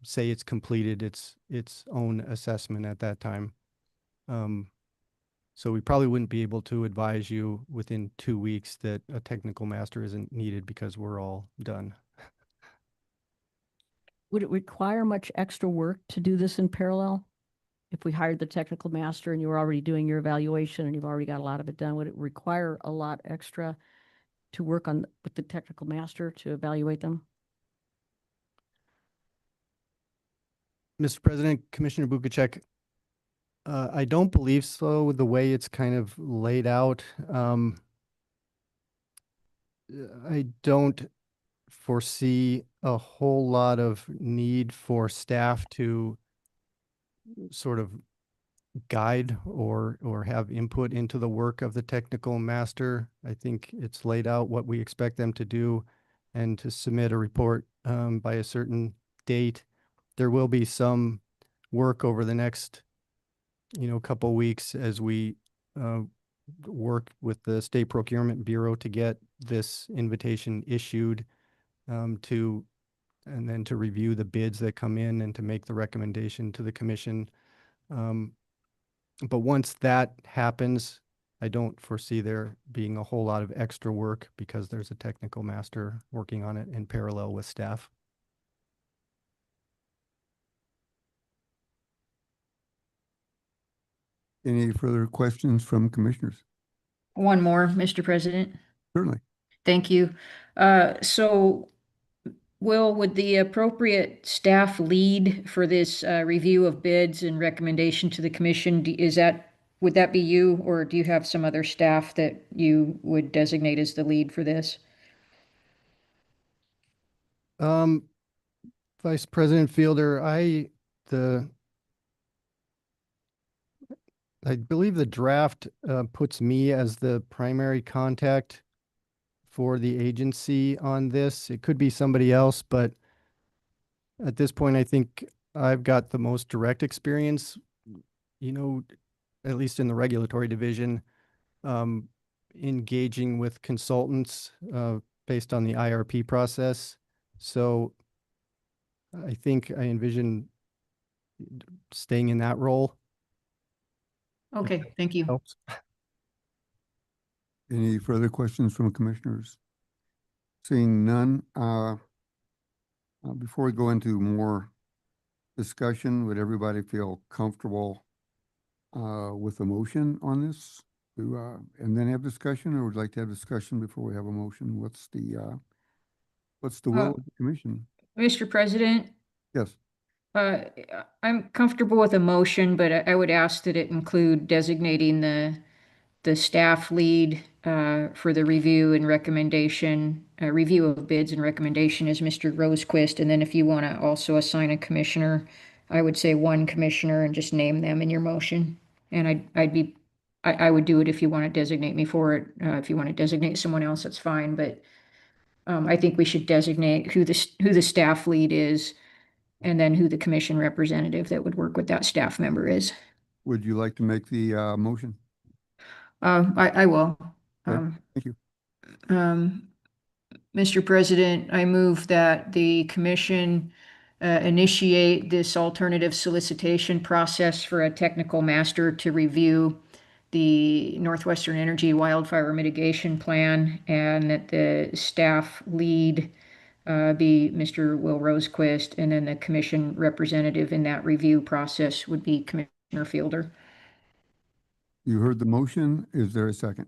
say it's completed its own assessment at that time. So we probably wouldn't be able to advise you within 2 weeks that a technical master isn't needed because we're all done. Would it require much extra work to do this in parallel? If we hired the technical master and you were already doing your evaluation and you've already got a lot of it done, would it require a lot extra to work on with the technical master to evaluate them? Mr. President, Commissioner Bukacek, I don't believe so with the way it's kind of laid out. I don't foresee a whole lot of need for staff to sort of guide or have input into the work of the technical master. I think it's laid out what we expect them to do and to submit a report by a certain date. There will be some work over the next, couple weeks as we uh, work with the State Procurement Bureau to get this invitation issued and then to review the bids that come in and to make the recommendation to the commission. But once that happens, I don't foresee there being a whole lot of extra work because there's a technical master working on it in parallel with staff. Any further questions from commissioners? One more, Mr. President. Certainly. Thank you. So Will, would the appropriate staff lead for this review of bids and recommendation to the commission, would that be you, or do you have some other staff that you would designate as the lead for this? Vice President Fielder, I believe the draft puts me as the primary contact for the agency on this. It could be somebody else, but at this point, I think I've got the most direct experience, at least in the regulatory division, engaging with consultants based on the IRP process. So I think I envision staying in that role. Okay, thank you. Helps. Any further questions from commissioners? Seeing none, before we go into more discussion, would everybody feel comfortable with a motion on this? And then have discussion, or would you like to have discussion before we have a motion? What's the will of the commission? Mr. President, Yes. I'm comfortable with a motion, but I would ask that it include designating the staff lead for the review and recommendation, review of bids and recommendation is Mr. Rosequist. And then if you want to also assign a commissioner, I would say one commissioner and just name them in your motion. And I would do it if you want to designate me for it. If you want to designate someone else, that's fine. But I think we should designate who the staff lead is and then who the commission representative that would work with that staff member is. Would you like to make the motion? I will. Okay, thank you. Mr. President, I move that the commission initiate this alternative solicitation process for a technical master to review the Northwestern Energy Wildfire Mitigation Plan, and that the staff lead be Mr. Will Rosequist, and then the commission representative in that review process would be Commissioner Fielder. You heard the motion. Is there a second?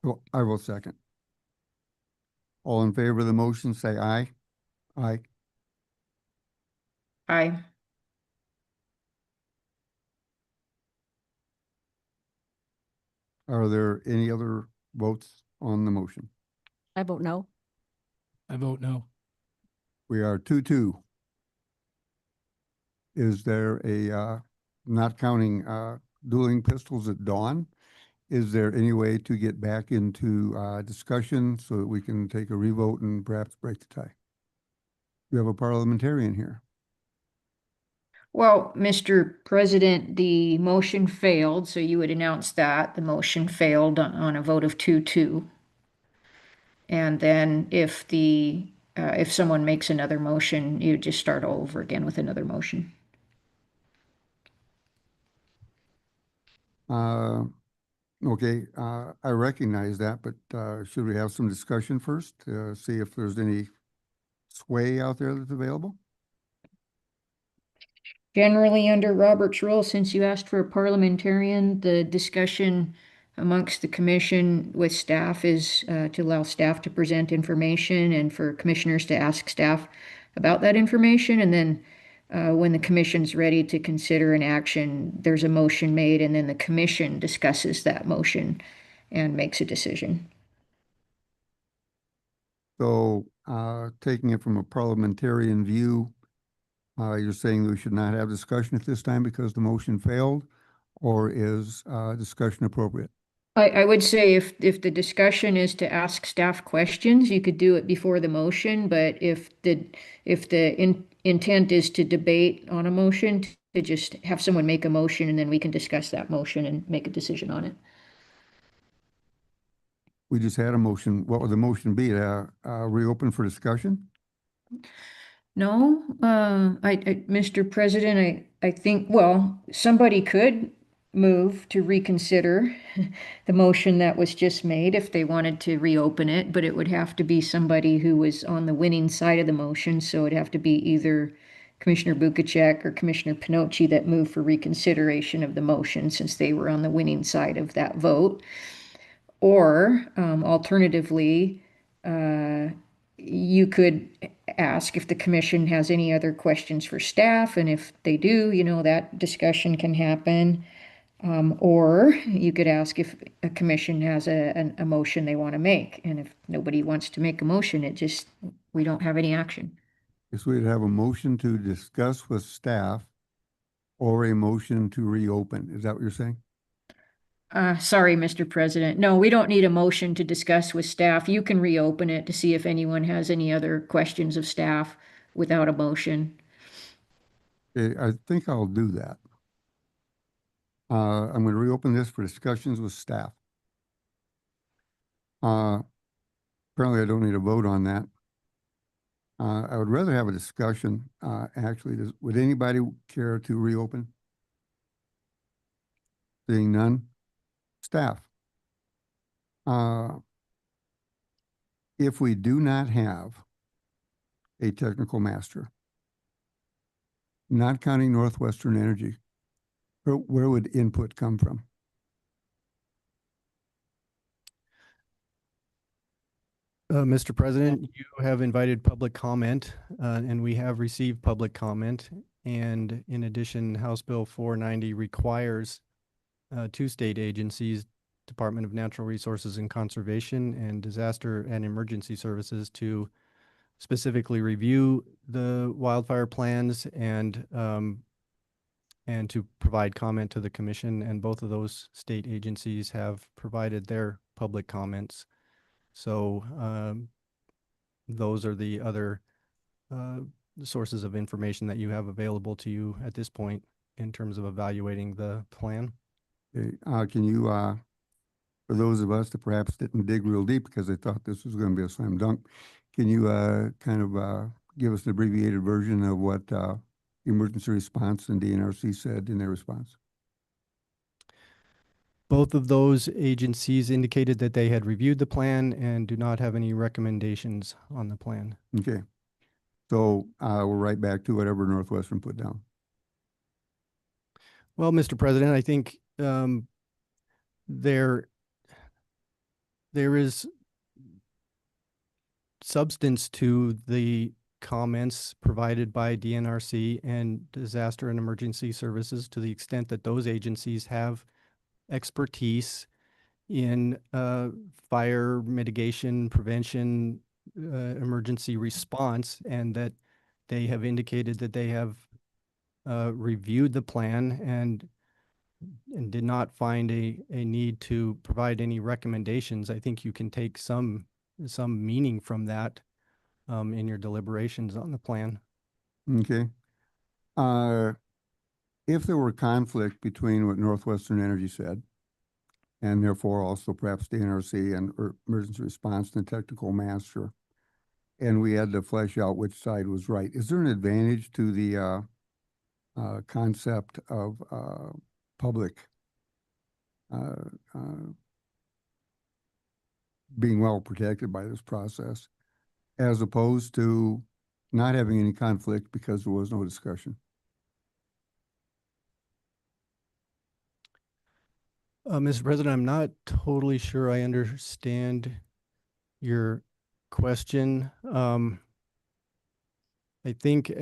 Well, I will second. All in favor of the motion, say aye. Aye. Aye. Are there any other votes on the motion? I vote no. I vote no. We are 2-2. Is there a, not counting dueling pistols at dawn, is there any way to get back into discussion so that we can take a revote and perhaps break the tie? We have a parliamentarian here. Well, Mr. President, the motion failed, so you would announce that the motion failed on a vote of 2-2. And then if someone makes another motion, you just start all over again with another motion. Okay, I recognize that, but should we have some discussion first to see if there's any sway out there that's available? Generally, under Robert's rule, since you asked for a parliamentarian, the discussion amongst the commission with staff is to allow staff to present information and for commissioners to ask staff about that information. And then when the commission's ready to consider an action, there's a motion made, and then the commission discusses that motion and makes a decision. So taking it from a parliamentarian view, You're saying we should not have discussion at this time because the motion failed, or is discussion appropriate? I would say if the discussion is to ask staff questions, you could do it before the motion, but if the intent is to debate on a motion, to just have someone make a motion and then we can discuss that motion and make a decision on it. We just had a motion. What would the motion be? Reopen for discussion? No, Mr. President, I think, well, somebody could move to reconsider the motion that was just made if they wanted to reopen it, but it would have to be somebody who was on the winning side of the motion, so it'd have to be either Commissioner Bukacek or Commissioner Pinocci that moved for reconsideration of the motion since they were on the winning side of that vote. Or alternatively, you could ask if the commission has any other questions for staff, and if they do, that discussion can happen. Or you could ask if a commission has a motion they want to make, and if nobody wants to make a motion, we don't have any action. Yes, we'd have a motion to discuss with staff or a motion to reopen. Is that what you're saying? Sorry, Mr. President. No, we don't need a motion to discuss with staff. You can reopen it to see if anyone has any other questions of staff without a motion. Okay, I think I'll do that. I'm going to reopen this for discussions with staff. Apparently I don't need a vote on that. I would rather have a discussion. Actually, would anybody care to reopen? Seeing none. Staff. If we do not have a technical master, not counting Northwestern Energy, where would input come from? Mr. President, you have invited public comment, and we have received public comment. And in addition, House Bill 490 requires two state agencies, Department of Natural Resources and Conservation and Disaster and Emergency Services, to specifically review the wildfire plans and to provide comment to the commission. And both of those state agencies have provided their public comments. So those are the other sources of information that you have available to you at this point in terms of evaluating the plan. Okay, can you, for those of us that perhaps didn't dig real deep because they thought this was going to be a slam dunk, can you kind of give us the abbreviated version of what emergency response and DNRC said in their response? Both of those agencies indicated that they had reviewed the plan and do not have any recommendations on the plan. Okay, so we're right back to whatever Northwestern put down. Well, Mr. President, I think there is substance to the comments provided by DNRC and Disaster and Emergency Services to the extent that those agencies have expertise in fire mitigation, prevention, emergency response, and that they have indicated that they have reviewed the plan and did not find a need to provide any recommendations. I think you can take some meaning from that in your deliberations on the plan. Okay. If there were conflict between what Northwestern Energy said, and therefore also perhaps the NRC and emergency response and the technical master, and we had to flesh out which side was right, is there an advantage to the concept of public being well protected by this process, as opposed to not having any conflict because there was no discussion? Mr. President, I'm not totally sure I understand your question. I think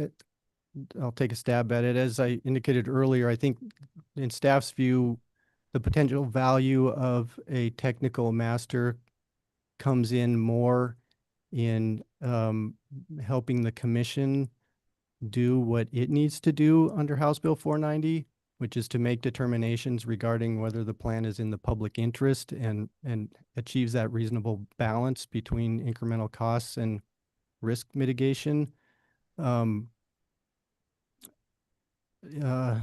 I'll take a stab at it. As I indicated earlier, I think in staff's view, the potential value of a technical master comes in more in helping the commission do what it needs to do under House Bill 490, which is to make determinations regarding whether the plan is in the public interest and achieves that reasonable balance between incremental costs and risk mitigation. Um, uh,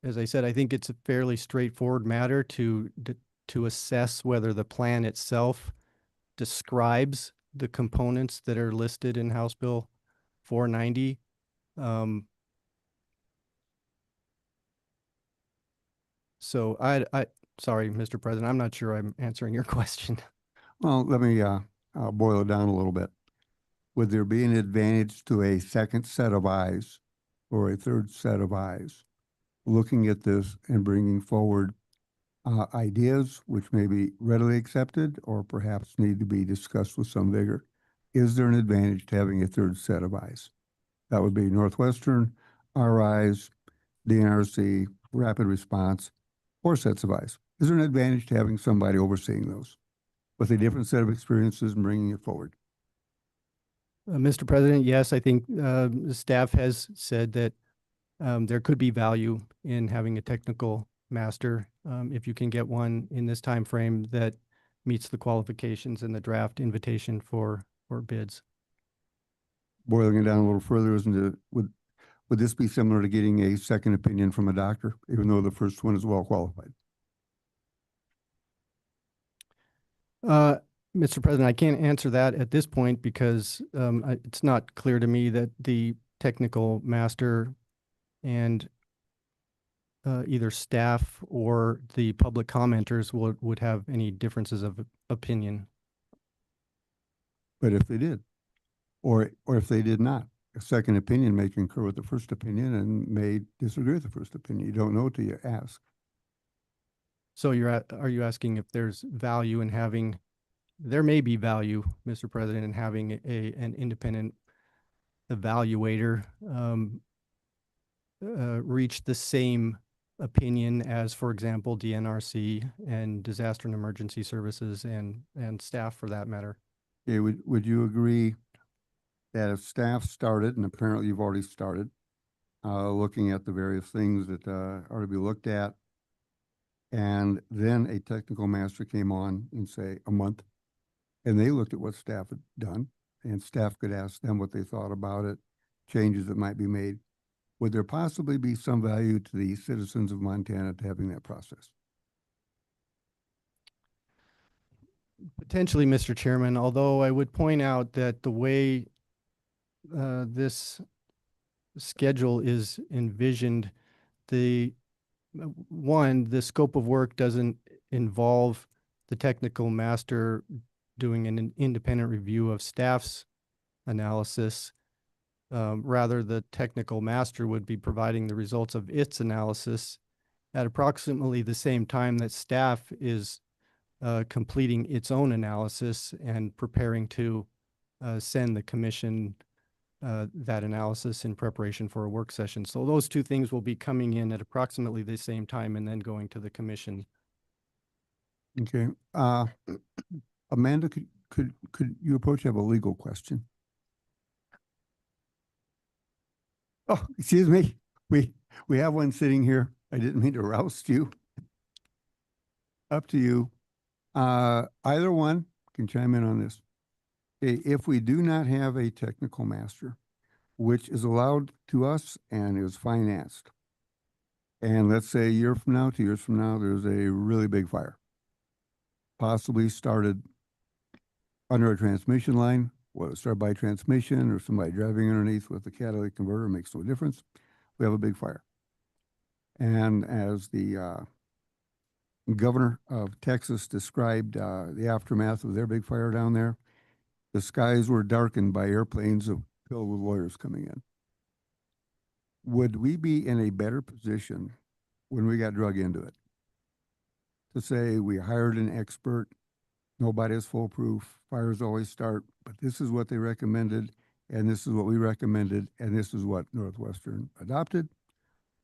as I said, I think it's a fairly straightforward matter to assess whether the plan itself describes the components that are listed in House Bill 490. So sorry, Mr. President, I'm not sure I'm answering your question. Well, let me boil it down a little bit. Would there be an advantage to a second set of eyes or a third set of eyes looking at this and bringing forward ideas which may be readily accepted or perhaps need to be discussed with some vigor? Is there an advantage to having a third set of eyes? That would be Northwestern, our eyes, DNRC, rapid response, or sets of eyes. Is there an advantage to having somebody overseeing those with a different set of experiences and bringing it forward? Mr. President, yes, I think the staff has said that there could be value in having a technical master if you can get one in this time frame that meets the qualifications in the draft invitation for bids. Boiling it down a little further, isn't it? Would this be similar to getting a second opinion from a doctor, even though the first one is well qualified? Mr. President, I can't answer that at this point because it's not clear to me that the technical master and either staff or the public commenters would have any differences of opinion. But if they did, or if they did not, a second opinion may concur with the first opinion and may disagree with the first opinion. You don't know till you ask. So are you asking if there's value in having, there may be value, Mr. President, in having an independent evaluator reach the same opinion as, for example, DNRC and Disaster and Emergency Services and staff for that matter. Okay, would you agree that if staff started, and apparently you've already started, looking at the various things that are to be looked at, and then a technical master came on in, say, a month, and they looked at what staff had done, and staff could ask them what they thought about it, changes that might be made, would there possibly be some value to the citizens of Montana to having that process? Potentially, Mr. Chairman, although I would point out that the way this schedule is envisioned, the scope of work doesn't involve the technical master doing an independent review of staff's analysis. Rather, the technical master would be providing the results of its analysis at approximately the same time that staff is completing its own analysis and preparing to send the commission that analysis in preparation for a work session. So those two things will be coming in at approximately the same time and then going to the commission. Okay. Amanda, could you approach? I have a legal question. Oh, excuse me. We have one sitting here. I didn't mean to roust you. Up to you. Either one can chime in on this. If we do not have a technical master, which is allowed to us and is financed, and let's say a year from now, 2 years from now, there's a really big fire, possibly started under a transmission line, whether it's started by transmission or somebody driving underneath with a catalytic converter, makes no difference. We have a big fire. And as the governor of Texas described the aftermath of their big fire down there, the skies were darkened by airplanes filled with lawyers coming in. Would we be in a better position when we got drug into it to say we hired an expert, nobody is foolproof, fires always start, but this is what they recommended, and this is what we recommended, and this is what Northwestern adopted?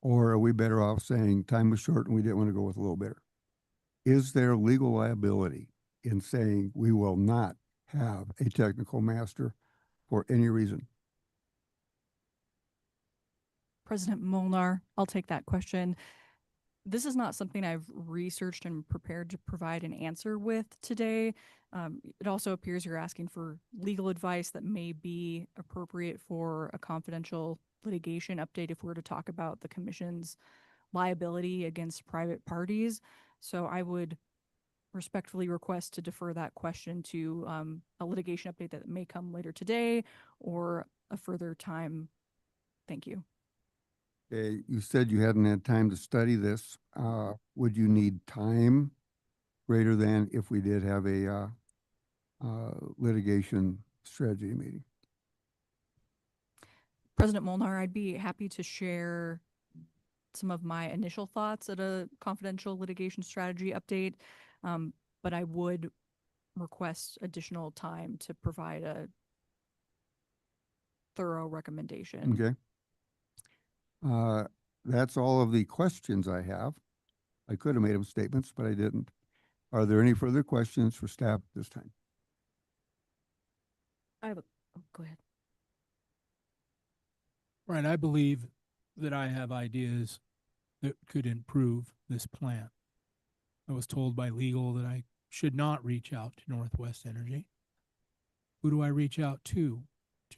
Or are we better off saying time was short and we didn't want to go with a little bitter? Is there legal liability in saying we will not have a technical master for any reason? President Molnar, I'll take that question. This is not something I've researched and prepared to provide an answer with today. It also appears you're asking for legal advice that may be appropriate for a confidential litigation update if we're to talk about the commission's liability against private parties. So I would respectfully request to defer that question to a litigation update that may come later today or a further time. Thank you. Okay, you said you hadn't had time to study this. Would you need time greater than if we did have a litigation strategy meeting? President Molnar, I'd be happy to share some of my initial thoughts at a confidential litigation strategy update, but I would request additional time to provide a thorough recommendation. Okay. That's all of the questions I have. I could have made them statements, but I didn't. Are there any further questions for staff this time? I have a, oh, go ahead. Right, I believe that I have ideas that could improve this plan. I was told by legal that I should not reach out to Northwest Energy. Who do I reach out to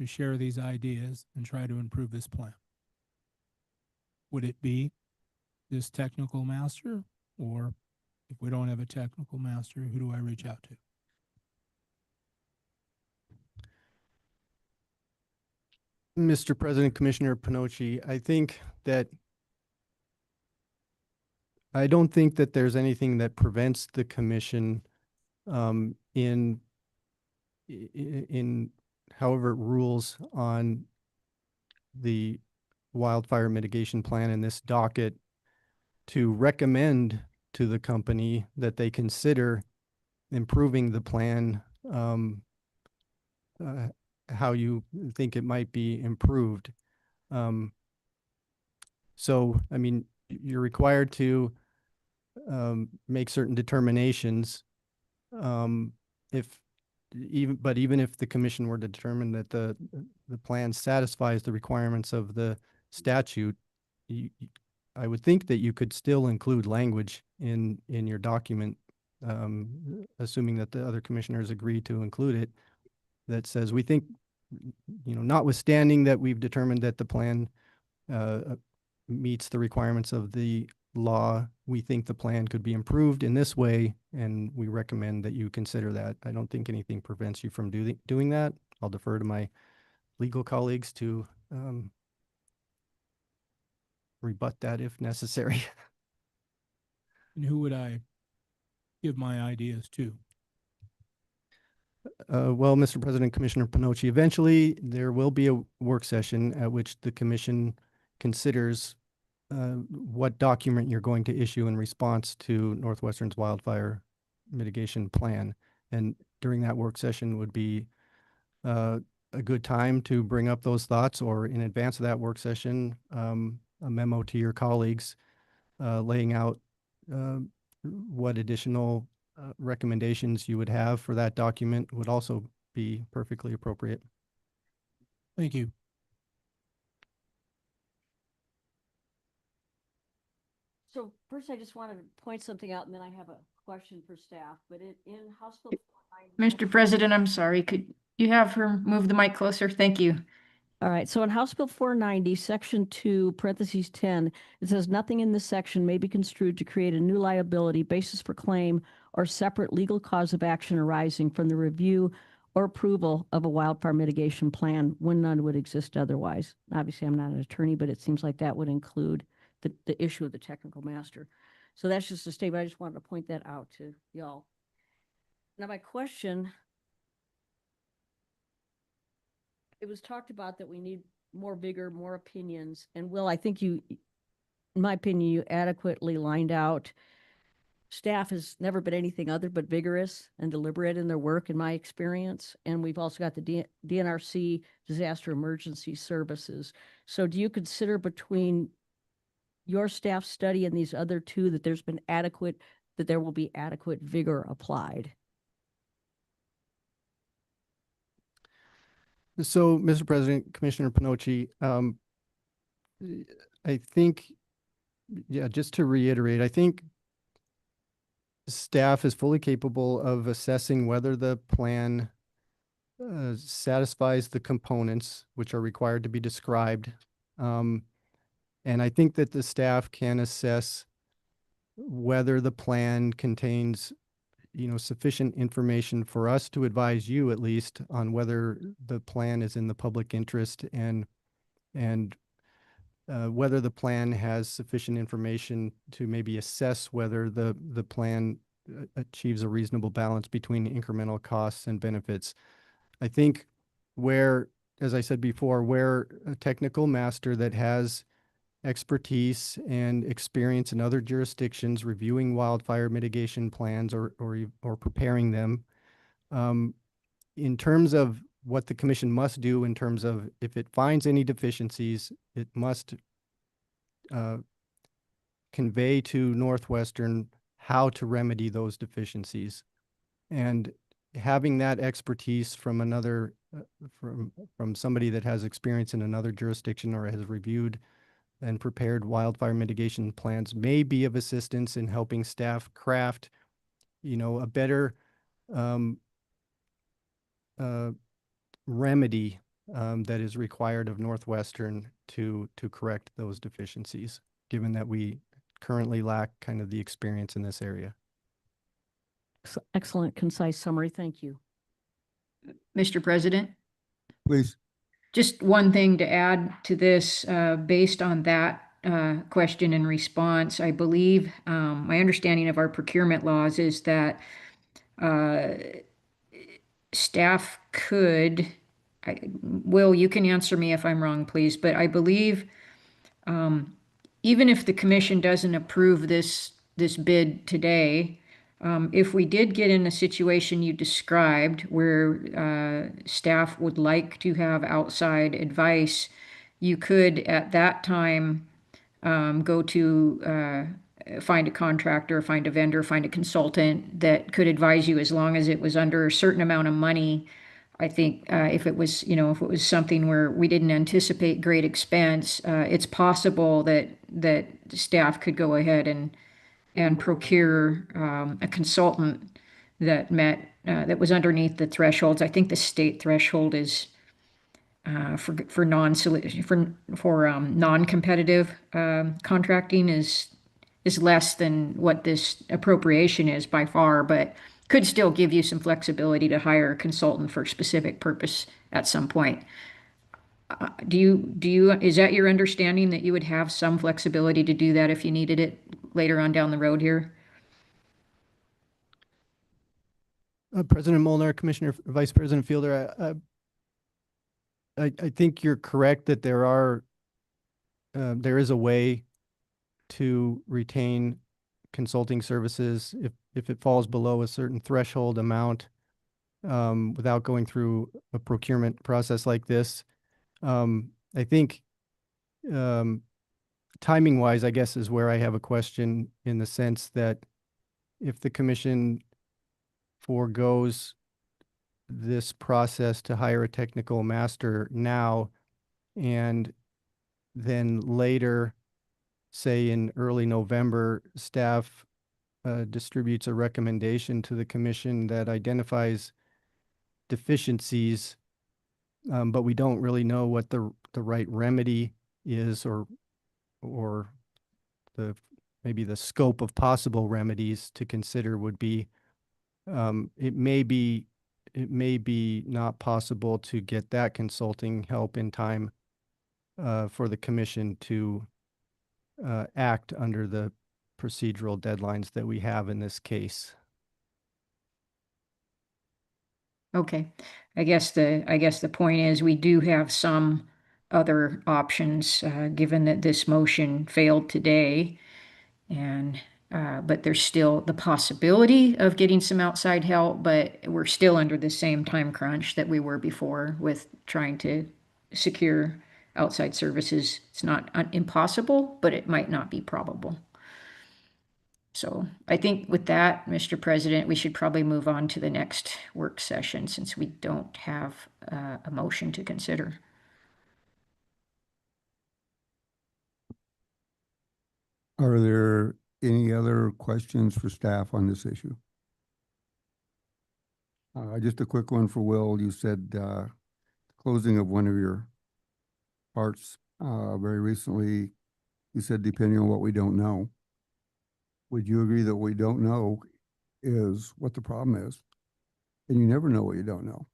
share these ideas and try to improve this plan? Would it be this technical master, or if we don't have a technical master, who do I reach out to? Mr. President, Commissioner Pinochi, I don't think that there's anything that prevents the commission in however it rules on the wildfire mitigation plan in this docket to recommend to the company that they consider improving the plan, how you think it might be improved. So, I mean, you're required to make certain determinations. Even if the commission were to determine that the plan satisfies the requirements of the statute, I would think that you could still include language in your document, assuming that the other commissioners agree to include it, that says, we think, notwithstanding that we've determined that the plan meets the requirements of the law, we think the plan could be improved in this way, and we recommend that you consider that. I don't think anything prevents you from doing that. I'll defer to my legal colleagues to rebut that if necessary. And who would I give my ideas to? Well, Mr. President, Commissioner Pinochi, eventually there will be a work session at which the commission considers what document you're going to issue in response to Northwestern's wildfire mitigation plan. And during that work session would be a good time to bring up those thoughts, or in advance of that work session, a memo to your colleagues laying out what additional recommendations you would have for that document would also be perfectly appropriate. Thank you. So first, I just wanted to point something out, and then I have a question for staff, but in House Bill 490. Mr. President, I'm sorry, could you have her move the mic closer? Thank you. All right, so in House Bill 490, Section 2, parentheses 10, it says nothing in this section may be construed to create a new liability, basis for claim, or separate legal cause of action arising from the review or approval of a wildfire mitigation plan when none would exist otherwise. Obviously, I'm not an attorney, but it seems like that would include the issue of the technical master. So that's just a statement. I just wanted to point that out to y'all. Now, my question, it was talked about that we need more vigor, more opinions. And Will, I think you, in my opinion, you adequately lined out. Staff has never been anything other but vigorous and deliberate in their work, in my experience. And we've also got the DNRC, Disaster Emergency Services. So do you consider between your staff study and these other two that there's been adequate, that there will be adequate vigor applied? So, Mr. President, Commissioner Pinochi, I think, yeah, just to reiterate, I think staff is fully capable of assessing whether the plan satisfies the components which are required to be described. And I think that the staff can assess whether the plan contains, sufficient information for us to advise you at least on whether the plan is in the public interest and whether the plan has sufficient information to maybe assess whether the plan achieves a reasonable balance between incremental costs and benefits. I think where, as I said before, where a technical master that has expertise and experience in other jurisdictions reviewing wildfire mitigation plans or preparing them, in terms of what the commission must do in terms of if it finds any deficiencies, it must convey to Northwestern how to remedy those deficiencies. And having that expertise from another, from somebody that has experience in another jurisdiction or has reviewed and prepared wildfire mitigation plans may be of assistance in helping staff craft, a better remedy that is required of Northwestern to correct those deficiencies, given that we currently lack kind of the experience in this area. Excellent, concise summary. Thank you. Mr. President, Please. just one thing to add to this, based on that question and response, I believe my understanding of our procurement laws is that staff could, Will, you can answer me if I'm wrong, please, but I believe even if the commission doesn't approve this bid today, if we did get in a situation you described where staff would like to have outside advice, you could at that time go to find a contractor, find a vendor, find a consultant that could advise you as long as it was under a certain amount of money. I think if it was, if it was something where we didn't anticipate great expense, it's possible that staff could go ahead and procure a consultant that met that was underneath the thresholds. I think the state threshold is for non-competitive contracting is less than what this appropriation is by far, but could still give you some flexibility to hire a consultant for a specific purpose at some point. Is that your understanding that you would have some flexibility to do that if you needed it later on down the road here? President Molnar, Commissioner, Vice President Fielder, I think you're correct that there is a way to retain consulting services if it falls below a certain threshold amount without going through a procurement process like this. I think timing wise, I guess, is where I have a question in the sense that if the commission forgoes this process to hire a technical master now and then later, say in early November, staff distributes a recommendation to the commission that identifies deficiencies, but we don't really know what the right remedy is or maybe the scope of possible remedies to consider would be, it may be not possible to get that consulting help in time for the commission to act under the procedural deadlines that we have in this case. Okay, I guess the point is we do have some other options, given that this motion failed today. And, but there's still the possibility of getting some outside help, but we're still under the same time crunch that we were before with trying to secure outside services. It's not impossible, but it might not be probable. So I think with that, Mr. President, we should probably move on to the next work session since we don't have a motion to consider. Are there any other questions for staff on this issue? Just a quick one for Will. You said closing of one of your parts very recently. You said depending on what we don't know. Would you agree that what we don't know is what the problem is? And you never know what you don't know.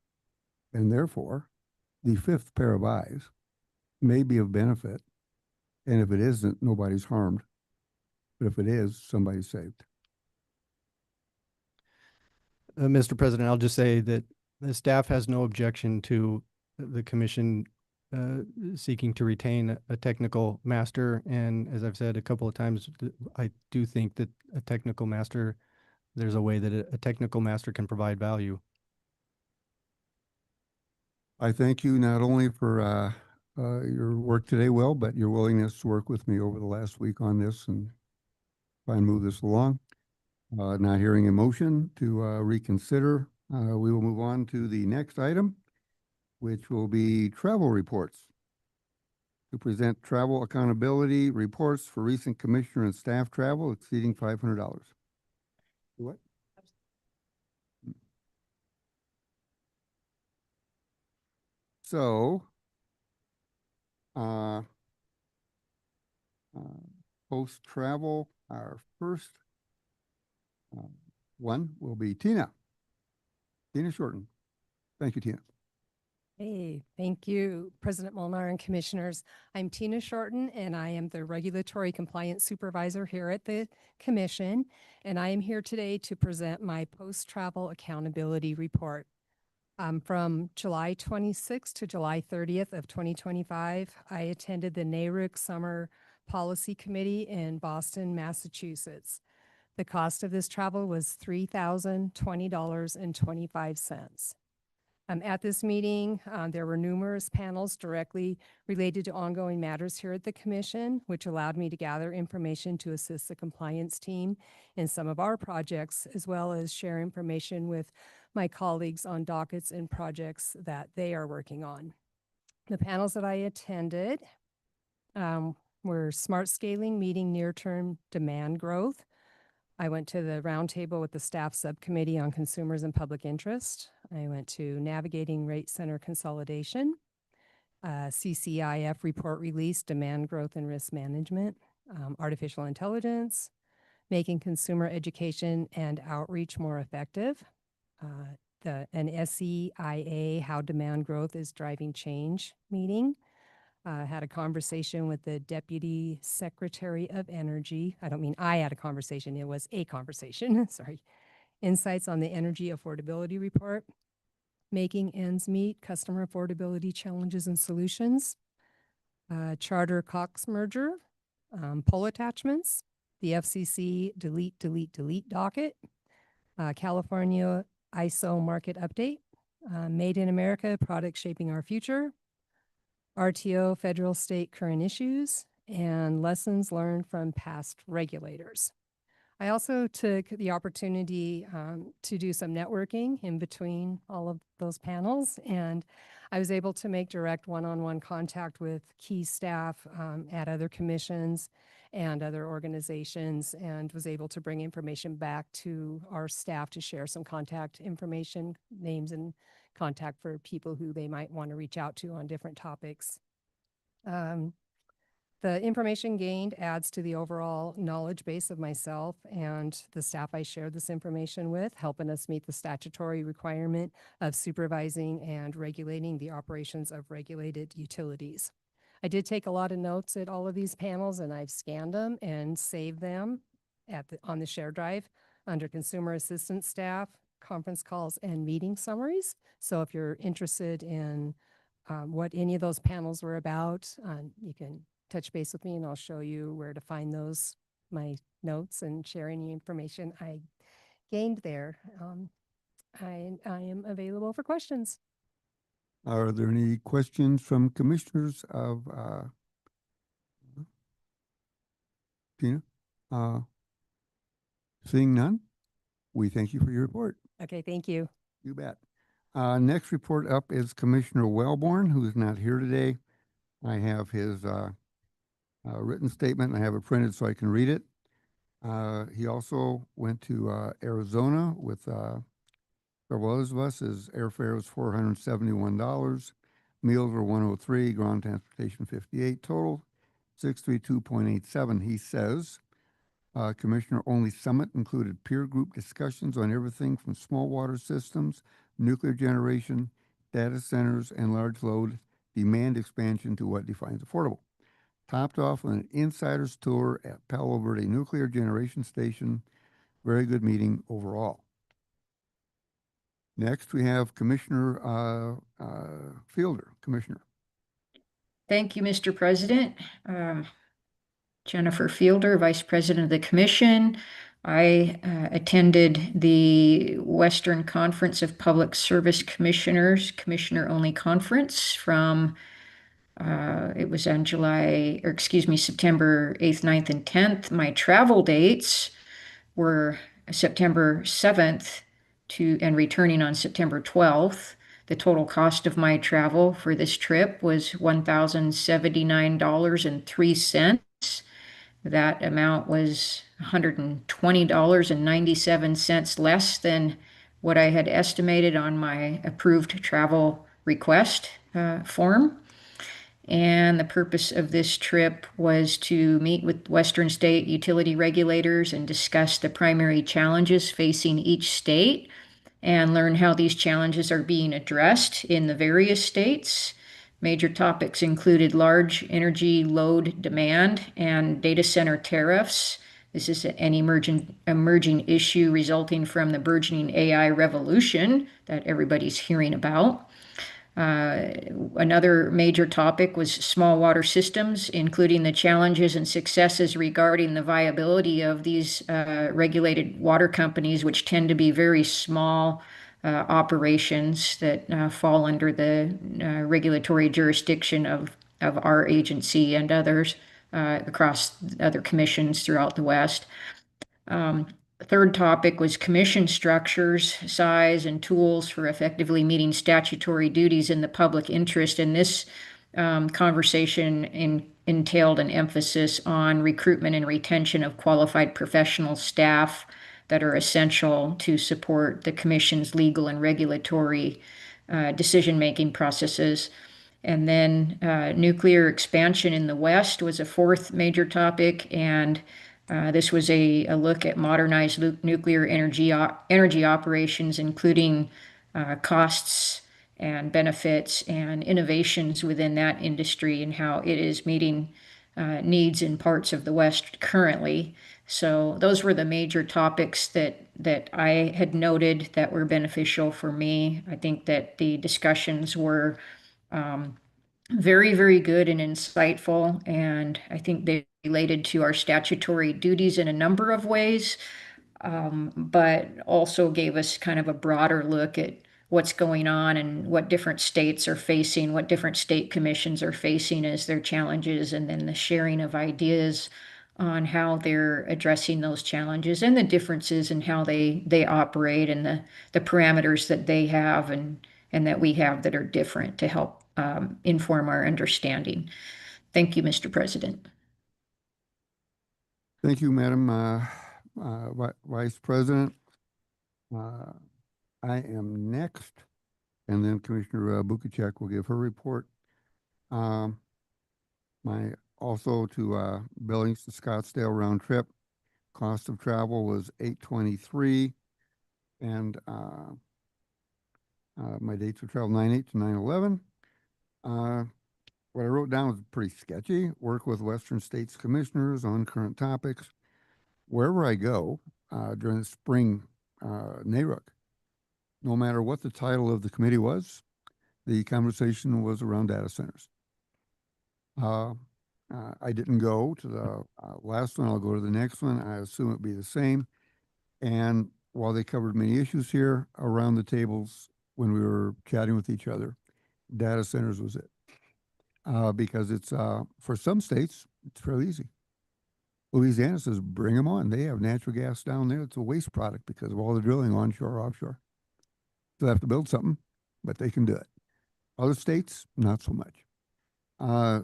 And therefore, the fifth pair of eyes may be of benefit. And if it isn't, nobody's harmed. But if it is, somebody's saved. Mr. President, I'll just say that the staff has no objection to the commission seeking to retain a technical master. And as I've said a couple of times, I do think that a technical master, there's a way that a technical master can provide value. I thank you not only for your work today, Will, but your willingness to work with me over the last week on this and try and move this along. Not hearing a motion to reconsider, we will move on to the next item, which will be travel reports. To present travel accountability reports for recent commissioner and staff travel exceeding $500. What? So, post travel, our first one will be Tina Shorten. Thank you, Tina. Hey, thank you, President Molnar and Commissioners. I'm Tina Shorten, and I am the Regulatory Compliance Supervisor here at the Commission. And I am here today to present my post-travel accountability report. From July 26th to July 30th of 2025, I attended the NARUC Summer Policy Committee in Boston, Massachusetts. The cost of this travel was $3,020.25. At this meeting, there were numerous panels directly related to ongoing matters here at the Commission, which allowed me to gather information to assist the compliance team in some of our projects, as well as share information with my colleagues on dockets and projects that they are working on. The panels that I attended were Smart Scaling, Meeting Near-Term Demand Growth. I went to the roundtable with the staff subcommittee on consumers and public interest. I went to Navigating Rate Center Consolidation, CCIF report release, demand growth and risk management, artificial intelligence, making consumer education and outreach more effective, an SEIA, how demand growth is driving change meeting. Had a conversation with the Deputy Secretary of Energy. I don't mean I had a conversation, it was a conversation, sorry. Insights on the Energy Affordability Report, Making Ends Meet, Customer Affordability Challenges and Solutions, Charter Cox Merger, Poll Attachments, the FCC Delete Docket, California ISO Market Update, Made in America, Products Shaping Our Future, RTO, Federal State Current Issues, and Lessons Learned from Past Regulators. I also took the opportunity to do some networking in between all of those panels, and I was able to make direct one-on-one contact with key staff at other commissions and other organizations, and was able to bring information back to our staff to share some contact information, names and contact for people who they might want to reach out to on different topics. The information gained adds to the overall knowledge base of myself and the staff I shared this information with, helping us meet the statutory requirement of supervising and regulating the operations of regulated utilities. I did take a lot of notes at all of these panels, and I've scanned them and saved them on the share drive under consumer assistance staff, conference calls, and meeting summaries. So if you're interested in what any of those panels were about, you can touch base with me and I'll show you where to find those, my notes, and share any information I gained there. I am available for questions. Are there any questions from commissioners of Tina? Seeing none, we thank you for your report. Okay, thank you. You bet. Next report up is Commissioner Wellborn, who is not here today. I have his written statement. I have it printed so I can read it. He also went to Arizona with several others of us. His airfare was $471. Meals were $103. Ground transportation $58. Total $632.87. He says, Commissioner-only summit included peer group discussions on everything from small water systems, nuclear generation, data centers, and large load demand expansion to what defines affordable. Topped off with an insider's tour at Palo Verde Nuclear Generation Station. Very good meeting overall. Next, we have Commissioner Fielder. Commissioner. Thank you, Mr. President. Jennifer Fielder, Vice President of the Commission. I attended the Western Conference of Public Service Commissioners, Commissioner-only conference from, it was on September 8th, 9th, and 10th. My travel dates were September 7th and returning on September 12th. The total cost of my travel for this trip was $1,079.03. That amount was $120.97 less than what I had estimated on my approved travel request form. And the purpose of this trip was to meet with Western state utility regulators and discuss the primary challenges facing each state and learn how these challenges are being addressed in the various states. Major topics included large energy load demand and data center tariffs. This is an emerging issue resulting from the burgeoning AI revolution that everybody's hearing about. Another major topic was small water systems, including the challenges and successes regarding the viability of these regulated water companies, which tend to be very small operations that fall under the regulatory jurisdiction of our agency and others across other commissions throughout the West. Third topic was commission structures, size, and tools for effectively meeting statutory duties in the public interest. And this conversation entailed an emphasis on recruitment and retention of qualified professional staff that are essential to support the commission's legal and regulatory decision-making processes. And then nuclear expansion in the West was a fourth major topic, and this was a look at modernized nuclear energy operations, including costs and benefits and innovations within that industry and how it is meeting needs in parts of the West currently. So those were the major topics that I had noted that were beneficial for me. I think that the discussions were very, very good and insightful, and I think they related to our statutory duties in a number of ways, but also gave us kind of a broader look at what's going on and what different states are facing, what different state commissions are facing as their challenges, and then the sharing of ideas on how they're addressing those challenges and the differences in how they operate and the parameters that they have and that we have that are different to help inform our understanding. Thank you, Mr. President. Thank you, Madam Vice President. I am next, and then Commissioner Bukacek will give her report. Also to Billings to Scottsdale round trip. Cost of travel was $823, and my dates of travel 9/8 to 9/11. What I wrote down was pretty sketchy. Work with Western States commissioners on current topics. Wherever I go during the spring NARUC, no matter what the title of the committee was, the conversation was around data centers. I didn't go to the last one. I'll go to the next one. I assume it'd be the same. And while they covered many issues here around the tables when we were chatting with each other, data centers was it. Because it's, for some states, it's fairly easy. Louisiana says, bring them on. They have natural gas down there. It's a waste product because of all the drilling onshore, offshore. They'll have to build something, but they can do it. Other states, not so much.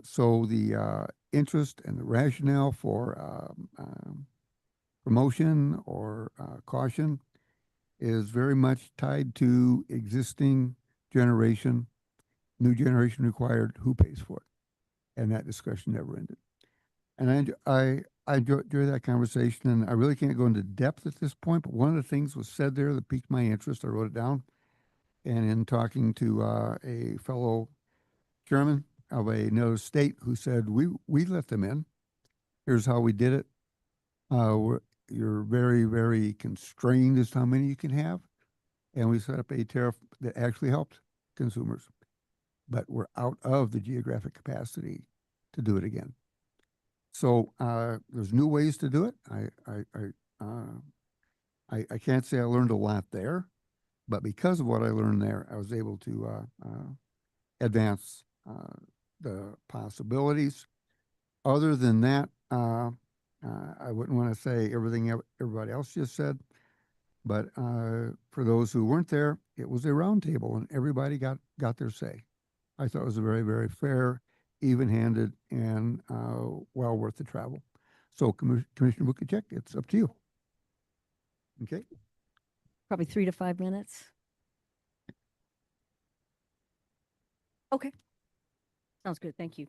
So the interest and the rationale for promotion or caution is very much tied to existing generation, new generation required, who pays for it? And that discussion never ended. And I enjoy that conversation, and I really can't go into depth at this point, but one of the things was said there that piqued my interest. I wrote it down. And in talking to a fellow chairman of another state who said, we let them in. Here's how we did it. You're very, very constrained as to how many you can have. And we set up a tariff that actually helped consumers. But we're out of the geographic capacity to do it again. So there's new ways to do it. I can't say I learned a lot there, but because of what I learned there, I was able to advance the possibilities. Other than that, I wouldn't want to say everything everybody else just said, but for those who weren't there, it was a roundtable and everybody got their say. I thought it was a very, very fair, even-handed, and well worth the travel. So Commissioner Bukacek, it's up to you. Okay. Probably 3 to 5 minutes. Okay. Sounds good. Thank you.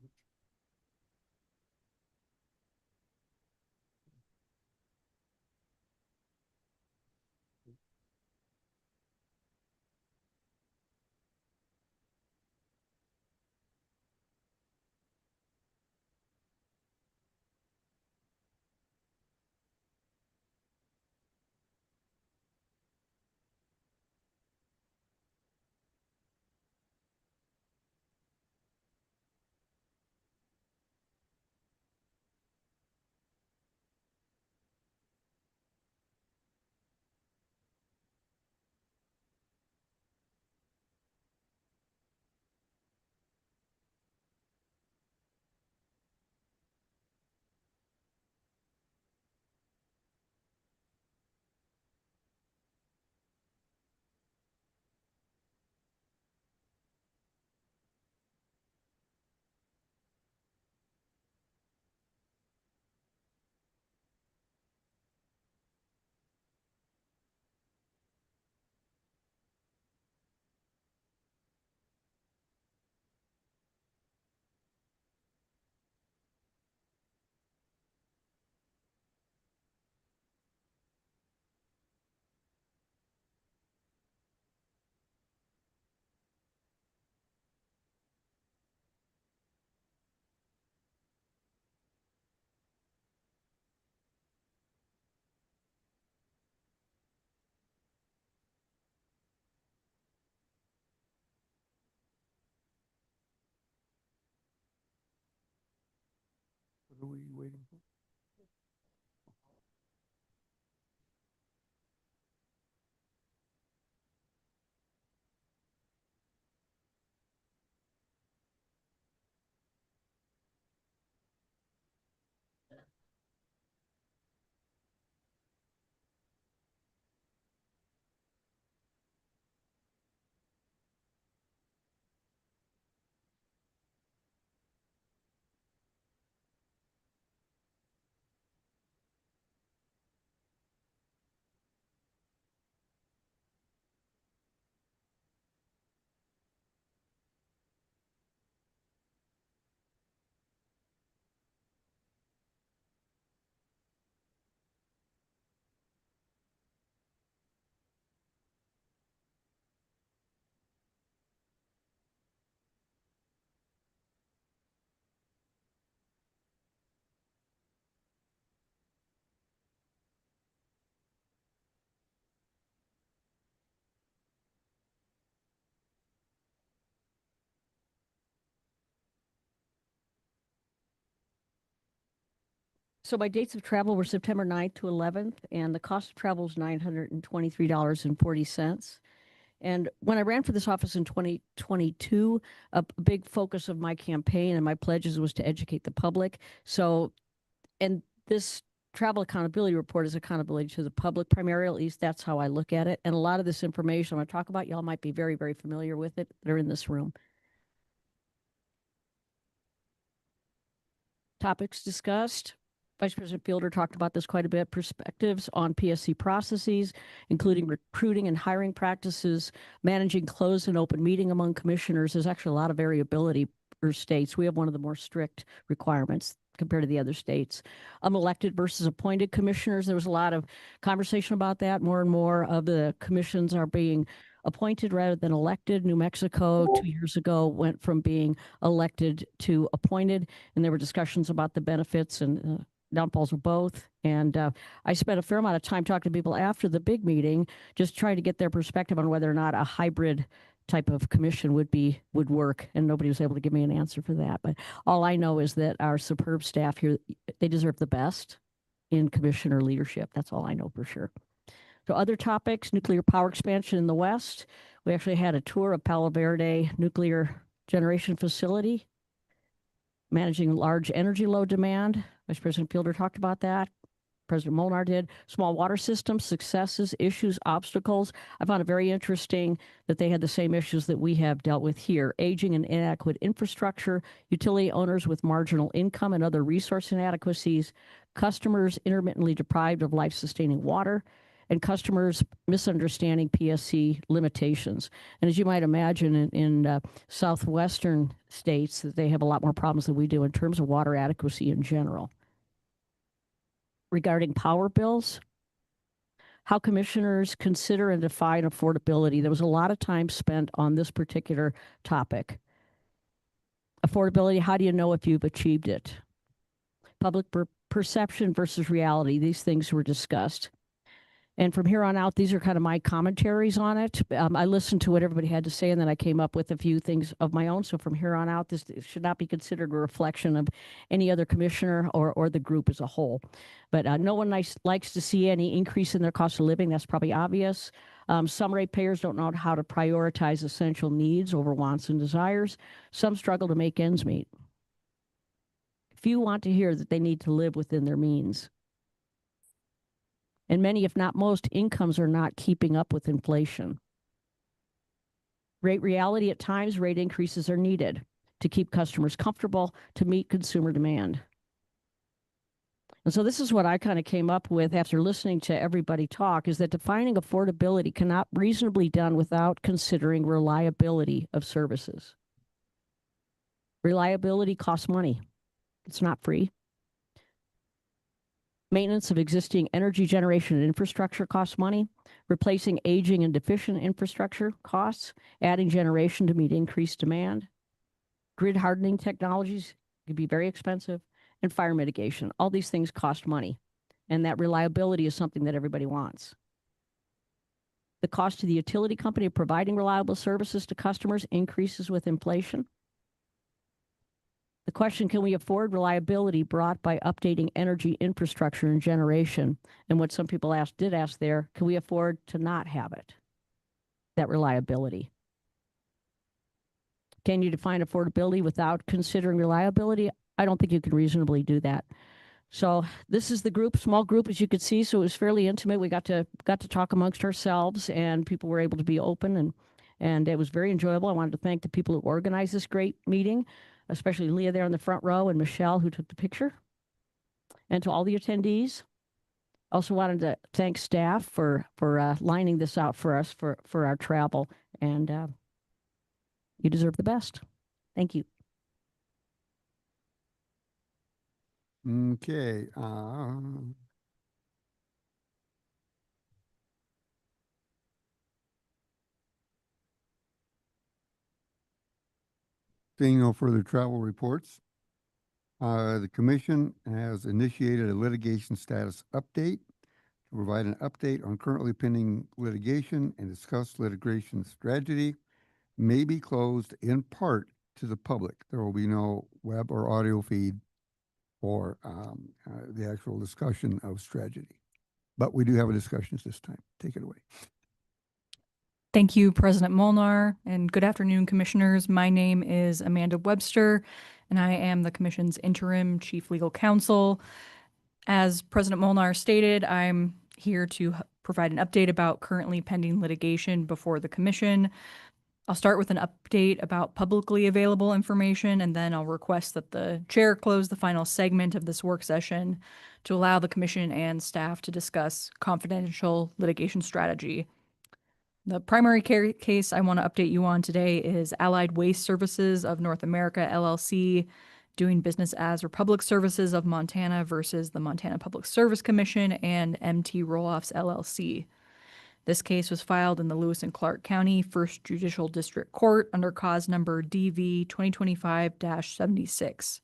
What are we waiting for? So my dates of travel were September 9th to 11th, and the cost of travel is $923.40. And when I ran for this office in 2022, a big focus of my campaign and my pledges was to educate the public. So, and this travel accountability report is accountability to the public primarily, at least that's how I look at it. And a lot of this information I'm going to talk about, y'all might be very, very familiar with it that are in this room. Topics discussed. Vice President Fielder talked about this quite a bit. Perspectives on PSC processes, including recruiting and hiring practices, managing closed and open meeting among commissioners. There's actually a lot of variability per states. We have one of the more strict requirements compared to the other states. Elected versus appointed commissioners. There was a lot of conversation about that. More and more of the commissions are being appointed rather than elected. New Mexico 2 years ago went from being elected to appointed, and there were discussions about the benefits and downfalls of both. And I spent a fair amount of time talking to people after the big meeting, just trying to get their perspective on whether or not a hybrid type of commission would work, and nobody was able to give me an answer for that. But all I know is that our superb staff here, they deserve the best in commissioner leadership. That's all I know for sure. So other topics, nuclear power expansion in the West. We actually had a tour of Palo Verde nuclear generation facility, managing large energy load demand. Vice President Fielder talked about that. President Molnar did. Small water systems, successes, issues, obstacles. I found it very interesting that they had the same issues that we have dealt with here. Aging and inadequate infrastructure, utility owners with marginal income and other resource inadequacies, customers intermittently deprived of life-sustaining water, and customers misunderstanding PSC limitations. And as you might imagine, in southwestern states, they have a lot more problems than we do in terms of water adequacy in general. Regarding power bills, how commissioners consider and define affordability. There was a lot of time spent on this particular topic. Affordability, how do you know if you've achieved it? Public perception versus reality, these things were discussed. And from here on out, these are kind of my commentaries on it. I listened to what everybody had to say, and then I came up with a few things of my own. So from here on out, this should not be considered a reflection of any other commissioner or the group as a whole. But no one likes to see any increase in their cost of living. That's probably obvious. Some ratepayers don't know how to prioritize essential needs over wants and desires. Some struggle to make ends meet. Few want to hear that they need to live within their means. And many, if not most, incomes are not keeping up with inflation. Rate reality, at times, rate increases are needed to keep customers comfortable, to meet consumer demand. And so this is what I kind of came up with after listening to everybody talk, is that defining affordability cannot reasonably be done without considering reliability of services. Reliability costs money. It's not free. Maintenance of existing energy generation and infrastructure costs money. Replacing aging and deficient infrastructure costs. Adding generation to meet increased demand. Grid hardening technologies could be very expensive. And fire mitigation. All these things cost money. And that reliability is something that everybody wants. The cost to the utility company of providing reliable services to customers increases with inflation. The question, can we afford reliability brought by updating energy infrastructure and generation? And what some people did ask there, can we afford to not have it? That reliability. Can you define affordability without considering reliability? I don't think you can reasonably do that. So this is the group, small group, as you could see. So it was fairly intimate. We got to talk amongst ourselves, and people were able to be open, and it was very enjoyable. I wanted to thank the people who organized this great meeting, especially Leah there in the front row and Michelle who took the picture, and to all the attendees. Also wanted to thank staff for lining this out for us for our travel, and you deserve the best. Thank you. Okay. Seeing no further travel reports, the commission has initiated a litigation status update to provide an update on currently pending litigation and discuss litigation strategy. May be closed in part to the public. There will be no web or audio feed for the actual discussion of strategy. But we do have a discussion this time. Take it away. Thank you, President Molnar, and good afternoon, commissioners. My name is Amanda Webster, and I am the commission's interim chief legal counsel. As President Molnar stated, I'm here to provide an update about currently pending litigation before the commission. I'll start with an update about publicly available information, and then I'll request that the chair close the final segment of this work session to allow the commission and staff to discuss confidential litigation strategy. The primary case I want to update you on today is Allied Waste Services of North America, LLC, doing business as Republic Services of Montana versus the Montana Public Service Commission and MT Roll-Offs, LLC. This case was filed in the Lewis and Clark County First Judicial District Court under cause number DV 2025-76.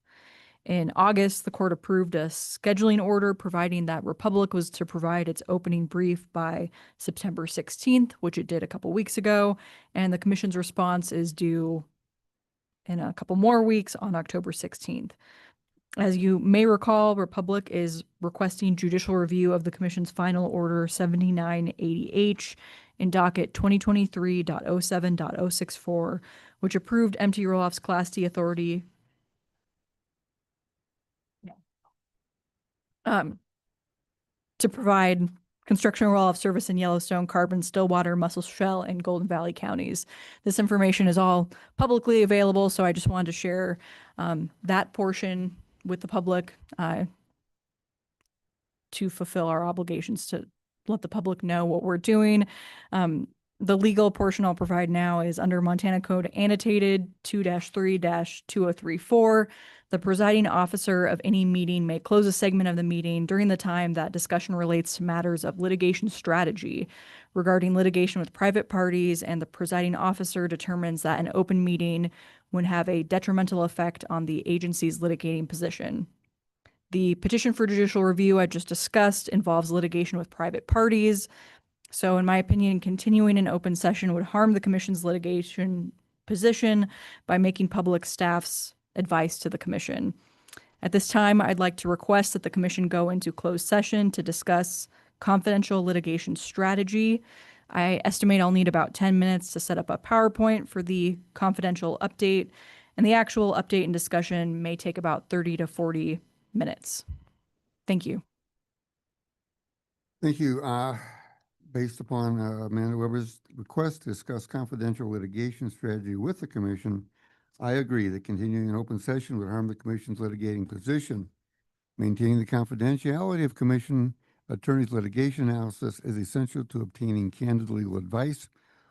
In August, the court approved a scheduling order providing that Republic was to provide its opening brief by September 16th, which it did a couple weeks ago, and the commission's response is due in a couple more weeks on October 16th. As you may recall, Republic is requesting judicial review of the commission's final order 7980H in docket 2023.07.064, which approved MT Roll-Off's Class D authority to provide construction roll-off service in Yellowstone, Carbon, Stillwater, Musselshell, and Golden Valley counties. This information is all publicly available, so I just wanted to share that portion with the public to fulfill our obligations to let the public know what we're doing. The legal portion I'll provide now is under Montana Code Annotated 2-3-2034. The presiding officer of any meeting may close a segment of the meeting during the time that discussion relates to matters of litigation strategy regarding litigation with private parties, and the presiding officer determines that an open meeting would have a detrimental effect on the agency's litigating position. The petition for judicial review I just discussed involves litigation with private parties. So in my opinion, continuing an open session would harm the commission's litigation position by making public staff's advice to the commission. At this time, I'd like to request that the commission go into closed session to discuss confidential litigation strategy. I estimate I'll need about 10 minutes to set up a PowerPoint for the confidential update, and the actual update and discussion may take about 30 to 40 minutes. Thank you. Thank you. Based upon Amanda Weber's request to discuss confidential litigation strategy with the commission, I agree that continuing an open session would harm the commission's litigating position. Maintaining the confidentiality of commission attorneys' litigation analysis is essential to obtaining candid legal advice,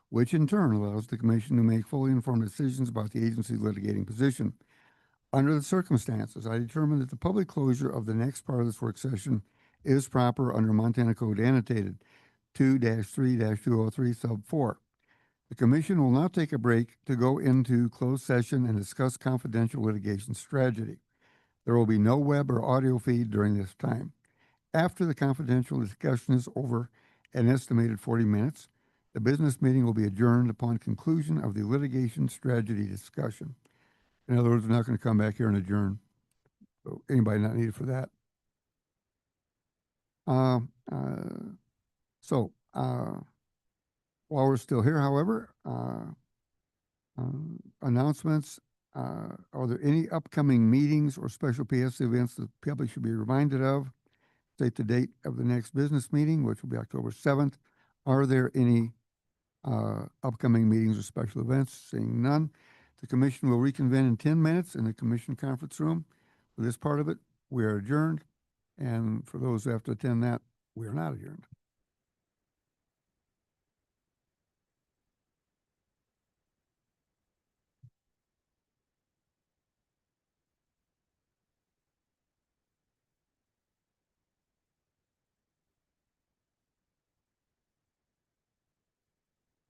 which in turn allows the commission to make fully informed decisions about the agency's litigating position. Under the circumstances, I determine that the public closure of the next part of this work session is proper under Montana Code Annotated 2-3-203 sub 4. The commission will now take a break to go into closed session and discuss confidential litigation strategy. There will be no web or audio feed during this time. After the confidential discussion is over an estimated 40 minutes, the business meeting will be adjourned upon conclusion of the litigation strategy discussion. In other words, we're not going to come back here and adjourn. So anybody not needed for that? While we're still here, however, announcements. Are there any upcoming meetings or special PSC events that the public should be reminded of? State the date of the next business meeting, which will be October 7th. Are there any upcoming meetings or special events? Seeing none, the commission will reconvene in 10 minutes in the commission conference room. For this part of it, we are adjourned. And for those who have to attend that, we are not adjourned.